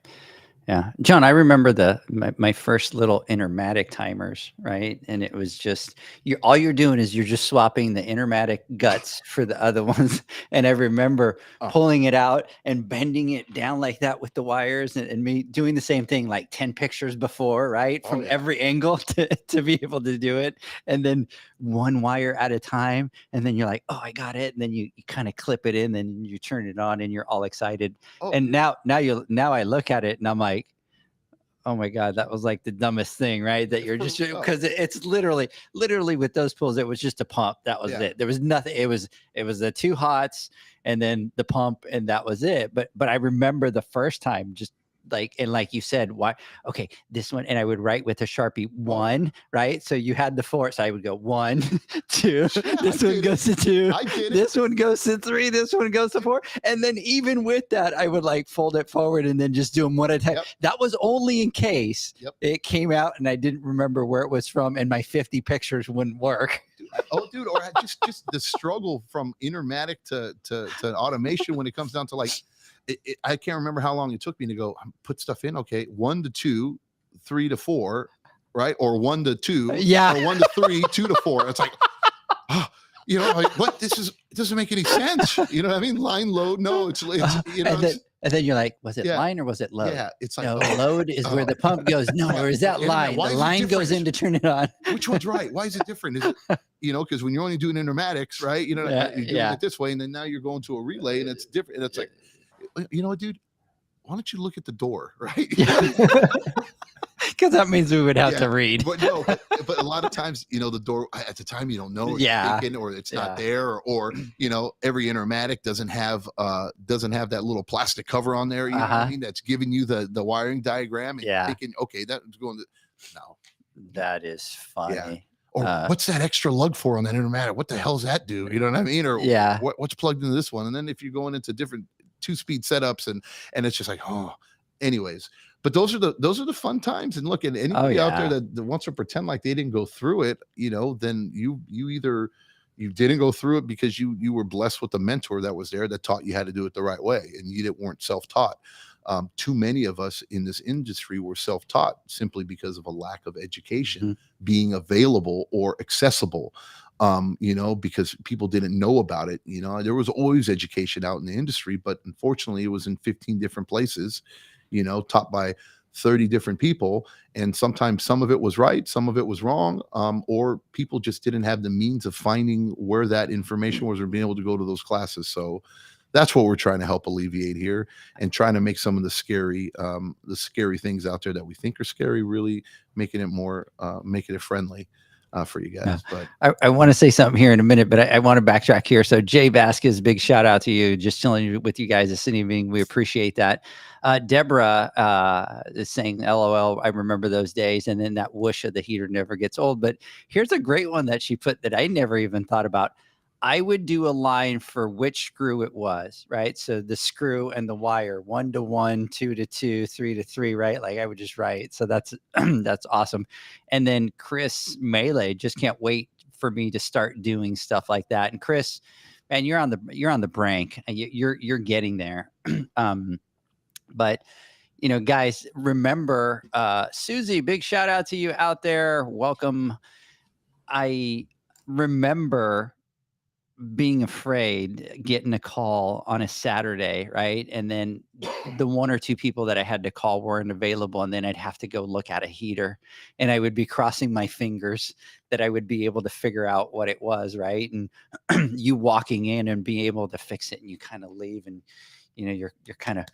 Yeah. John, I remember my first little Intermatic timers, right? And it was just, all you're doing is you're just swapping the Intermatic guts for the other ones. And I remember pulling it out and bending it down like that with the wires, and me doing the same thing like 10 pictures before, right? From every angle to be able to do it. And then one wire at a time. And then you're like, oh, I got it. And then you kind of clip it in, then you turn it on and you're all excited. And now I look at it and I'm like, oh my God, that was like the dumbest thing, right? That you're just, because it's literally with those pulls, it was just a pump. That was it. There was nothing. It was the 2 hots and then the pump, and that was it. But I remember the first time, just like you said, why? Okay, this one, and I would write with a Sharpie 1, right? So you had the 4, so I would go 1, 2. This one goes to 2. This one goes to 3. This one goes to 4. And then even with that, I would like fold it forward and then just do them one at a time. That was only in case it came out and I didn't remember where it was from, and my 50 pictures wouldn't work. Or just the struggle from Intermatic to automation when it comes down to like. I can't remember how long it took me to go put stuff in. Okay, 1 to 2, 3 to 4, right? Or 1 to 2, or 1 to 3, 2 to 4. It's like, like what? It doesn't make any sense. You know what I mean? Line load, no, it's and then you're like, was it line or was it load? Yeah, it's like, no, load is where the pump goes. No, or is that line? The line goes in to turn it on. Which one's right? Why is it different? Is it, because when you're only doing Intermatics, right? You're doing it this way, and then now you're going to a relay, and it's different. And it's like, you know what, dude? Why don't you look at the door, right? Because that means we would have to read. But a lot of times, the door at the time you don't know, or it's not there, or every Intermatic doesn't have that little plastic cover on there. You know what I mean? That's giving you the wiring diagram, and thinking, okay, that's going to no. That is funny. Yeah. Or what's that extra lug for on that Intermatic? What the hell's that do? You know what I mean? Or what's plugged into this one? And then if you're going into different 2-speed setups and it's just like, anyways, but those are the fun times. And look, at anybody out there that wants to pretend like they didn't go through it, then you either you didn't go through it because you were blessed with a mentor that was there that taught you how to do it the right way, and you weren't self-taught. Too many of us in this industry were self-taught simply because of a lack of education being available or accessible. Because people didn't know about it. There was always education out in the industry, but unfortunately it was in 15 different places, taught by 30 different people. And sometimes some of it was right, some of it was wrong, or people just didn't have the means of finding where that information was or being able to go to those classes. So that's what we're trying to help alleviate here, and trying to make some of the scary things out there that we think are scary, really making it friendly. For you guys. But I want to say something here in a minute, but I want to backtrack here. So Jay Vasquez, big shout out to you. Just chilling with you guys this evening. We appreciate that. Deborah is saying, LOL, I remember those days. And then that whoosh of the heater never gets old. But here's a great one that she put that I never even thought about. I would do a line for which screw it was, right? So the screw and the wire, 1 to 1, 2 to 2, 3 to 3, right? Like I would just write. So that's that's awesome. And then Chris Melee just can't wait for me to start doing stuff like that. And Chris, man, you're on the brink. You're getting there. But guys, remember, Susie, big shout out to you out there. Welcome. I remember being afraid, getting a call on a Saturday, right? And then the 1 or 2 people that I had to call weren't available. And then I'd have to go look at a heater, and I would be crossing my fingers that I would be able to figure out what it was, right? And you walking in and being able to fix it, and you kind of leave, and you're kind of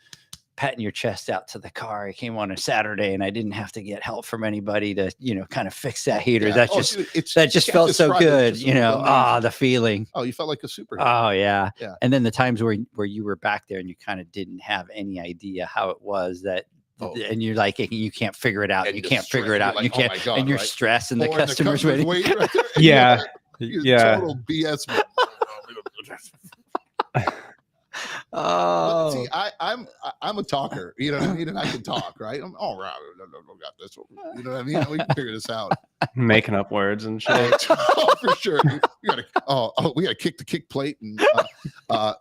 patting your chest out to the car. I came on a Saturday and I didn't have to get help from anybody to, kind of fix that heater. That just felt so good. The feeling. Oh, you felt like a superhero. Oh yeah. Yeah. And then the times where you were back there and you kind of didn't have any idea how it was and you're like, you can't figure it out. You can't figure it out. Like, you can't, oh my God, and you're right? stressed and the Or customer's waiting. Right there, Yeah. Total BS. Oh, See, I'm a talker, you know what I mean, and I can talk, right? I'm all right. Got this, you know what I mean? We can figure this out. Making up words and shit. For sure. We gotta kick the kick plate, and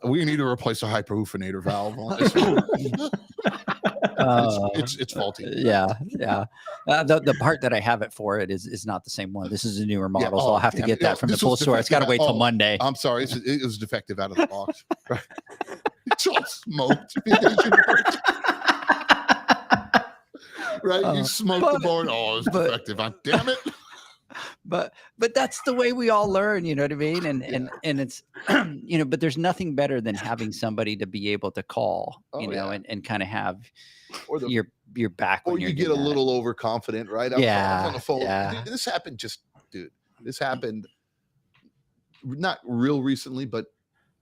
we need to replace a hyperhoofonator valve on this one. It's faulty. Yeah. The part that I have it for it is not the same one. This is a newer model, so I'll have to get that from the pool store. It's got to wait till Monday. I'm sorry, it was defective out of the box. Right. It's all smoked. Right? You smoked the board. Oh, it's defective. Damn it. But that's the way we all learn, you know what I mean? And it's but there's nothing better than having somebody to be able to call, and kind of have your back or when you you're get a little overconfident, right? I was on the phone. Yeah. This happened this happened not real recently, but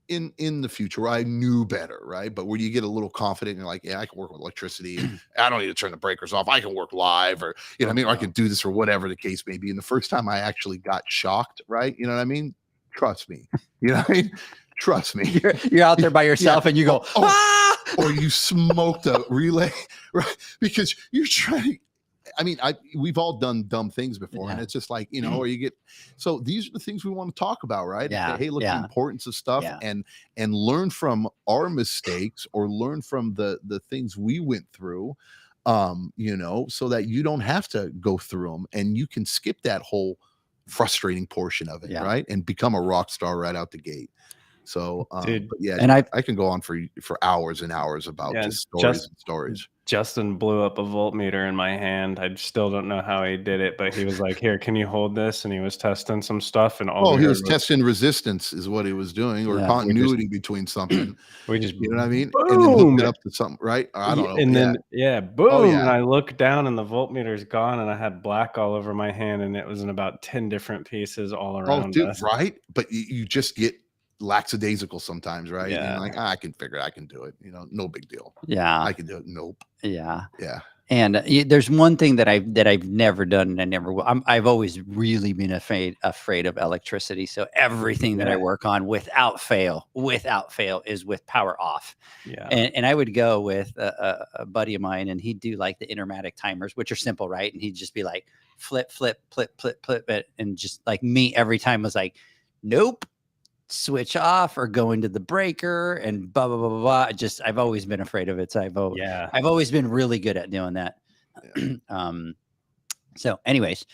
in the future where I knew better, right? But where you get a little confident and you're like, yeah, I can work with electricity. I don't need to turn the breakers off. I can work live, or what I mean, or I can do this, or whatever the case may be. And the first time I actually got shocked, right? You know what I mean? Trust me. You know what I mean? Trust me. You're out there by yourself and you go, ah! Or you smoked a relay, right? Because you're trying. I mean, we've all done dumb things before, and it's just like, or you get. So these are the things we want to talk about, right? Yeah. Hey, look, the importance of stuff, and learn from our mistakes, or learn from the things we went through, so that you don't have to go through them, and you can skip that whole frustrating portion of it, right? And become a rock star right out the gate. So, Dude, and I can go on for hours and hours about just stories. Justin blew up a voltmeter in my hand. I still don't know how he did it, but he was like, "Here, can you hold this?" And he was testing some stuff, and he was testing resistance, is what he was doing, or continuity between something. We just, you know what I mean? Boom! And then hooked it up to something, right? I don't know. And then, boom! And I looked down, and the voltmeter's gone, and I had black all over my hand, and it was in about 10 different pieces all around us. Right? But you just get lackadaisical sometimes, right? Yeah. And you're like, I can figure it, I can do it, no big deal. Yeah, I can do it. Nope. Yeah. And there's one thing that I've never done, and I never will. I've always really been afraid of electricity. So everything that I work on without fail is with power off. Yeah. And I would go with a buddy of mine, and he'd do like the intermatic timers, which are simple, right? And he'd just be like flip it, and just like me every time was like, nope. Switch off or go into the breaker and blah blah blah blah blah. I've always been afraid of it. So I've always been really good at doing that. So anyways,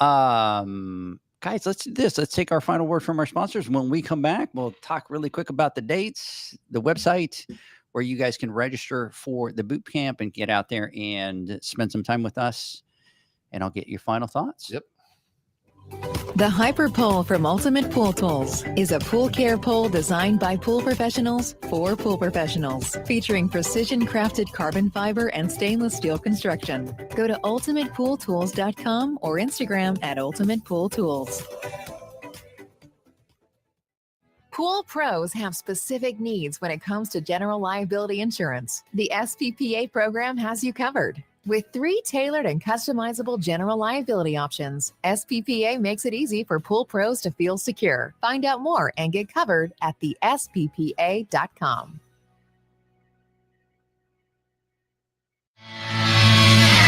guys, let's do this. Let's take our final word from our sponsors. When we come back, we'll talk really quick about the dates, the website where you guys can register for the boot camp and get out there and spend some time with us. And I'll get your final thoughts. Yep. The Hyper Pole from Ultimate Pool Tools is a pool care pole designed by pool professionals for pool professionals, featuring precision crafted carbon fiber and stainless steel construction. Go to ultimatepooltools.com or Instagram at Ultimate Pool Tools. Pool pros have specific needs when it comes to general liability insurance. The SPPA program has you covered. With 3 tailored and customizable general liability options, SPPA makes it easy for pool pros to feel secure. Find out more and get covered at thesppa.com.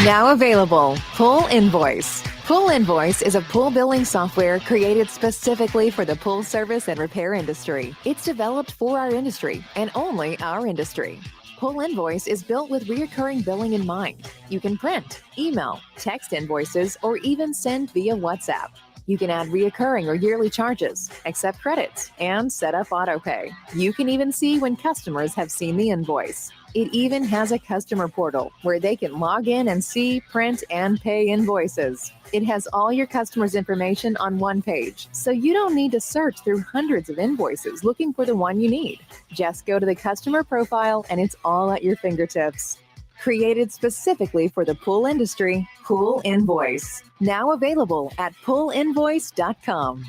Now available, Pool Invoice. Pool Invoice is a pool billing software created specifically for the pool service and repair industry. It's developed for our industry and only our industry. Pool Invoice is built with recurring billing in mind. You can print, email, text invoices, or even send via WhatsApp. You can add reoccurring or yearly charges, accept credits, and set up autopay. You can even see when customers have seen the invoice. It even has a customer portal where they can log in and see, print, and pay invoices. It has all your customers' information on one page, so you don't need to search through hundreds of invoices looking for the one you need. Just go to the customer profile and it's all at your fingertips. Created specifically for the pool industry, Pool Invoice. Now available at poolinvoice.com.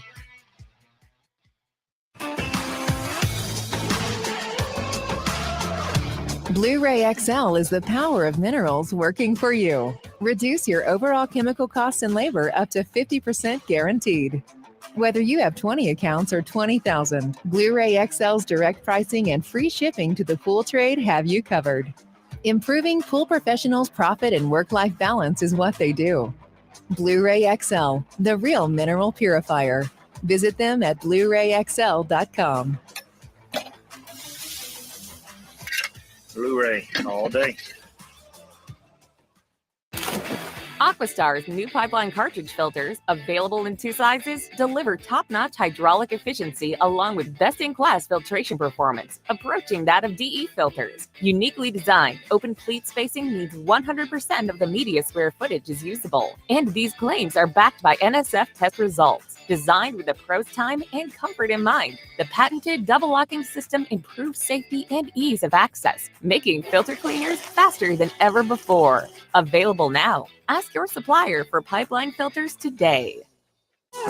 Blu-ray XL is the power of minerals working for you. Reduce your overall chemical costs and labor up to 50% guaranteed. Whether you have 20 accounts or 20,000, Blu-ray XL's direct pricing and free shipping to the pool trade have you covered. Improving pool professionals' profit and work-life balance is what they do. Blu-ray XL, the real mineral purifier. Visit them at BluRayXL.com. Blu-ray all day. Aquastar's new pipeline cartridge filters, available in 2 sizes, deliver top-notch hydraulic efficiency along with best-in-class filtration performance, approaching that of DE filters. Uniquely designed, open pleat spacing means 100% of the media square footage is usable. And these claims are backed by NSF test results. Designed with the pro's time and comfort in mind, the patented double locking system improves safety and ease of access, making filter cleaners faster than ever before. Available now. Ask your supplier for pipeline filters today.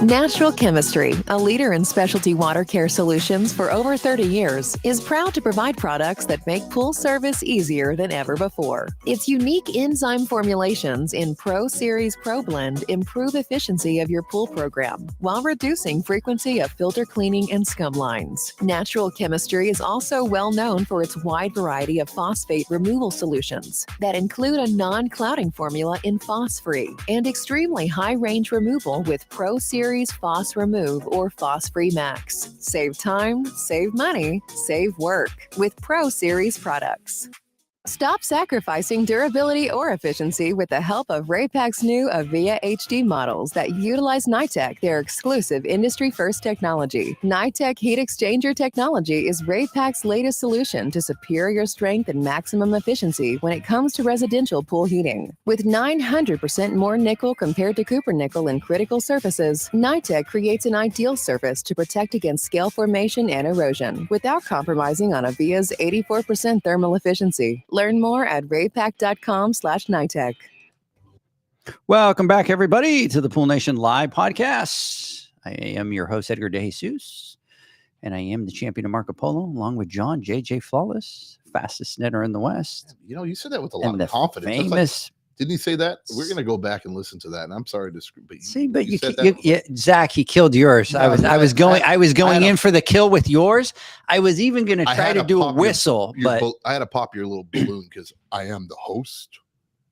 Natural Chemistry, a leader in specialty water care solutions for over 30 years, is proud to provide products that make pool service easier than ever before. Its unique enzyme formulations in Pro Series Pro Blend improve efficiency of your pool program while reducing frequency of filter cleaning and scum lines. Natural Chemistry is also well known for its wide variety of phosphate removal solutions that include a non-clouding formula in Phos-Free and extremely high-range removal with Pro Series Phos Remove or Phos-Free Max. Save time, save money, save work with Pro Series products. Stop sacrificing durability or efficiency with the help of Raypak's new Avia HD models that utilize NITEC, their exclusive industry-first technology. NITEC heat exchanger technology is Raypak's latest solution to superior strength and maximum efficiency when it comes to residential pool heating. With 900% more nickel compared to copper nickel in critical surfaces, NITEC creates an ideal surface to protect against scale formation and erosion without compromising on Avia's 84% thermal efficiency. Learn more at raypak.com/NITEC. Welcome back, everybody, to the Pool Nation Live podcast. I am your host, Edgar De Jesus, and I am the champion of Marco Polo, along with John JJ Flawless, fastest netter in the West. You know, you said that with a lot And of confidence. That's famous. didn't he say that? We're going to go back and listen to that. And I'm sorry to screw, But you said that. Zach, he killed yours. No, I was going in for the kill with yours. I was even going to I try had to to do a pop your- whistle, but I had to pop your little balloon because I am the host.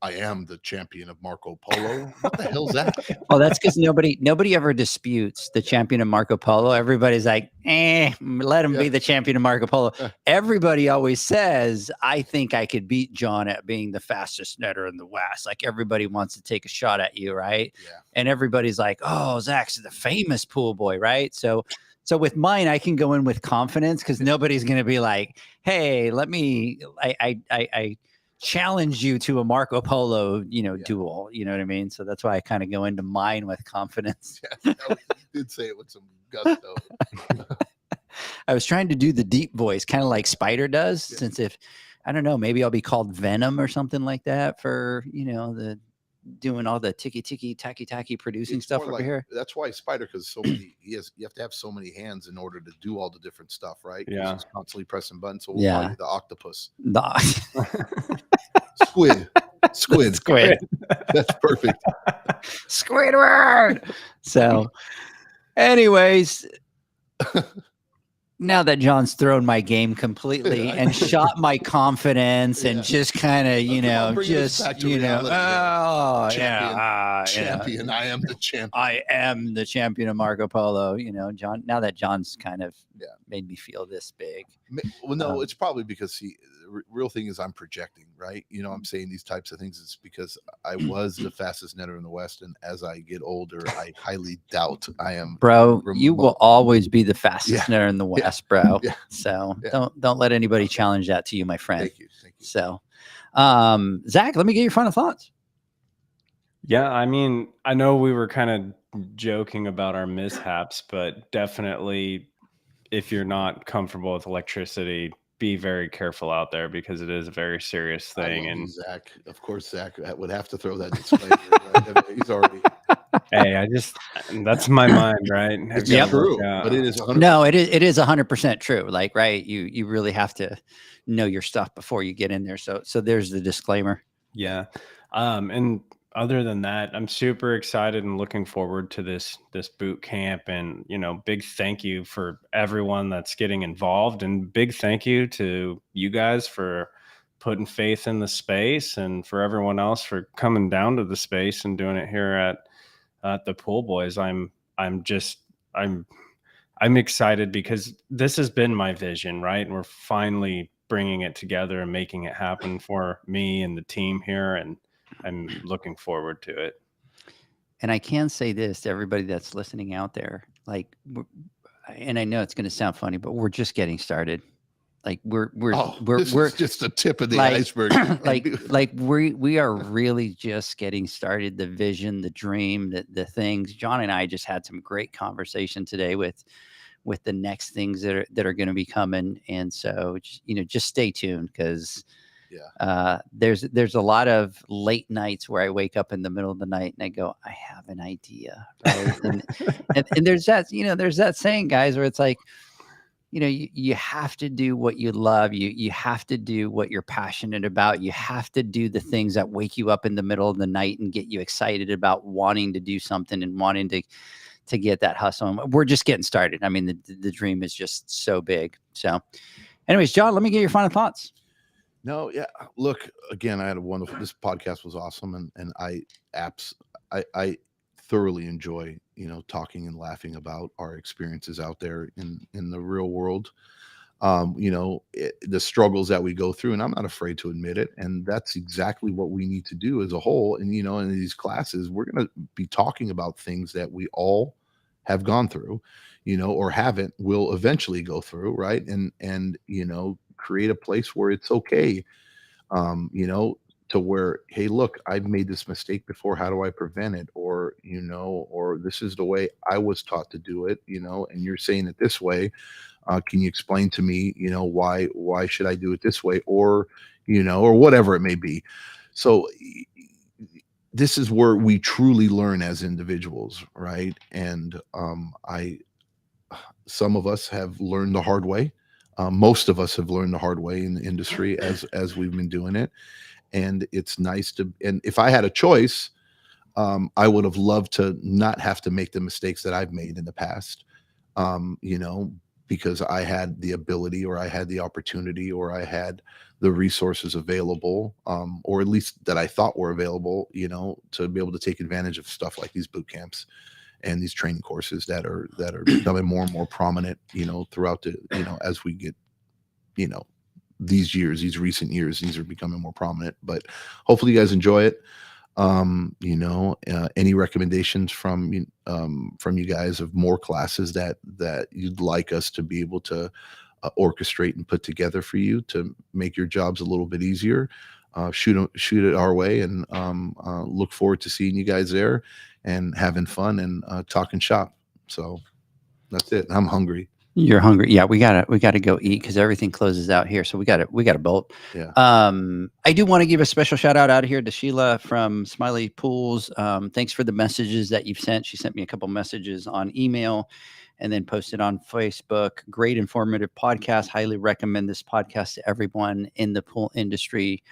I am the champion of Marco Polo. What the hell's that? well, that's because nobody ever disputes the champion of Marco Polo. Everybody's like, let him be the champion of Marco Polo. Everybody always says, I think I could beat John at being the fastest netter in the West. Like everybody wants to take a shot at you, right? Yeah. And everybody's like, oh, Zach's the famous pool boy, right? So with mine, I can go in with confidence because nobody's going to be like, hey, I challenge you to a Marco Polo, duel. You know what I mean? So that's why I kind of go into mine with confidence. Yeah, you did say it with some gusto. I was trying to do the deep voice, kind of like Spider does, Yeah. since I don't know, maybe I'll be called Venom or something like that for, the doing all the ticky tacky producing It's stuff more over like- here. That's why Spider, because so many you have to have so many hands in order to do all the different stuff, right? 'Cause Yeah. he's constantly pressing buttons. So we'll call Yeah. you the octopus. Squid. Squid. That's perfect. Squidward. So, anyways, now that John's thrown my game completely Yeah, I and shot my confidence and Yeah. just kind of, Come on, bring us back to reality. Champion. I am the champion. I am the champion of Marco Polo. John. Now that John's kind of made me feel this big. Well, no, it's probably because the real thing is I'm projecting, right? I'm saying these types of things. It's because I was the fastest netter in the West, and as I get older, I highly doubt I am. Bro, you will always be the fastest netter in the West, bro. Yeah. So don't let anybody challenge that to you, my friend. Thank you. So, Zach, let me get your final thoughts. Yeah, I mean, I know we were kind of joking about our mishaps, but definitely if you're not comfortable with electricity, be very careful out there because it is a very serious thing. I love And you, Zach, of course, Zach would have to throw that disclaimer. Right? He's already. hey, that's my mind, right? It's I've gotta true, look out. but it is 100%. No, it is 100% true. Like, right. You really have to know your stuff before you get in there. So there's the disclaimer. Yeah. And other than that, I'm super excited and looking forward to this boot camp. And, big thank you for everyone that's getting involved, and big thank you to you guys for putting faith in the space, and for everyone else for coming down to the space and doing it here at the Pool Boys. I'm excited because this has been my vision, right? And we're finally bringing it together and making it happen for me and the team here. And I'm looking forward to it. And I can say this to everybody that's listening out there, like, and I know it's going to sound funny, but we're just getting started. Like we're is just the tip of the iceberg. like we are really just getting started. The vision, the dream, the things. John and I just had some great conversation today with the next things that are going to be coming. And so, just stay tuned, because there's a lot of late nights where I wake up in the middle of the night and I go, I have an idea, right? and there's that saying, guys, where it's like, you have to do what you love. You have to do what you're passionate about. You have to do the things that wake you up in the middle of the night and get you excited about wanting to do something and wanting to get that hustle. And we're just getting started. I mean, the dream is just so big. So anyways, John, let me get your final thoughts. No, yeah. Look, again, I had this podcast was awesome. And I thoroughly enjoy, talking and laughing about our experiences out there in the real world. The struggles that we go through, and I'm not afraid to admit it. And that's exactly what we need to do as a whole. And, in these classes, we're going to be talking about things that we all have gone through, or haven't, will eventually go through. Right. And, create a place where it's okay, to where, hey, look, I've made this mistake before. How do I prevent it? Or, or this is the way I was taught to do it, and you're saying it this way. Can you explain to me, why should I do it this way? Or, or whatever it may be. So this is where we truly learn as individuals. Right. And some of us have learned the hard way. Most of us have learned the hard way in the industry as we've been doing it. And it's nice and if I had a choice, I would have loved to not have to make the mistakes that I've made in the past, because I had the ability, or I had the opportunity, or I had the resources available, or at least that I thought were available, to be able to take advantage of stuff like these boot camps and these training courses that are becoming more and more prominent, throughout as we get, these recent years, these are becoming more prominent. But hopefully you guys enjoy it. Any recommendations from you guys of more classes that you'd like us to be able to orchestrate and put together for you to make your jobs a little bit easier, shoot it our way, and look forward to seeing you guys there and having fun and talking shop. So that's it. I'm hungry. You're hungry. Yeah, we gotta go eat because everything closes out here. So we gotta bolt. Yeah. I do want to give a special shout out here to Sheila from Smiley Pools. Thanks for the messages that you've sent. She sent me a couple messages on email and then posted on Facebook. Great informative podcast. Highly recommend this podcast to everyone in the pool industry.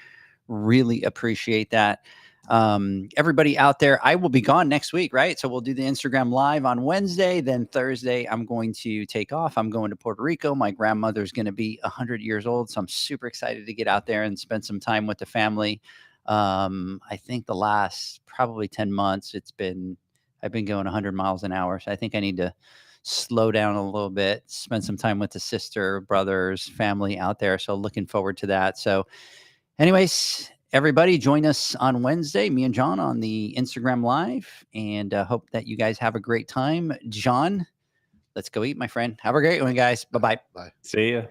Really appreciate that. Everybody out there, I will be gone next week, right? So we'll do the Instagram live on Wednesday. Then Thursday, I'm going to take off. I'm going to Puerto Rico. My grandmother's going to be 100 years old. So I'm super excited to get out there and spend some time with the family. I think the last probably 10 months, I've been going 100 miles an hour. So I think I need to slow down a little bit, spend some time with the sister, brothers, family out there. So looking forward to that. So anyways, everybody join us on Wednesday, me and John on the Instagram Live, and hope that you guys have a great time. John, let's go eat, my friend. Have a great one, guys. Bye-bye. Bye. See ya.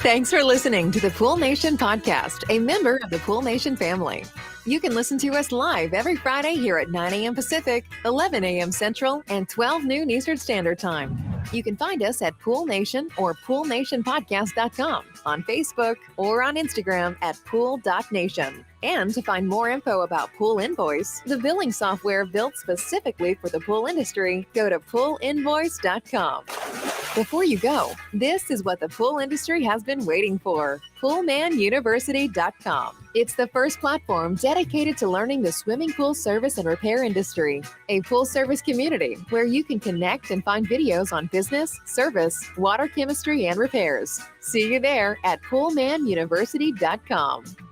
Thanks for listening to the Pool Nation podcast, a member of the Pool Nation family. You can listen to us live every Friday here at 9 a.m. Pacific, 11 a.m. Central, and 12 noon Eastern Standard Time. You can find us at Pool Nation or poolnationpodcast.com, on Facebook, or on Instagram at pool.nation. And to find more info about Pool Invoice, the billing software built specifically for the pool industry, go to poolinvoice.com. Before you go, this is what the pool industry has been waiting for. PoolmanUniversity.com. It's the first platform dedicated to learning the swimming pool service and repair industry, a pool service community where you can connect and find videos on business, service, water chemistry, and repairs. See you there at PoolmanUniversity.com.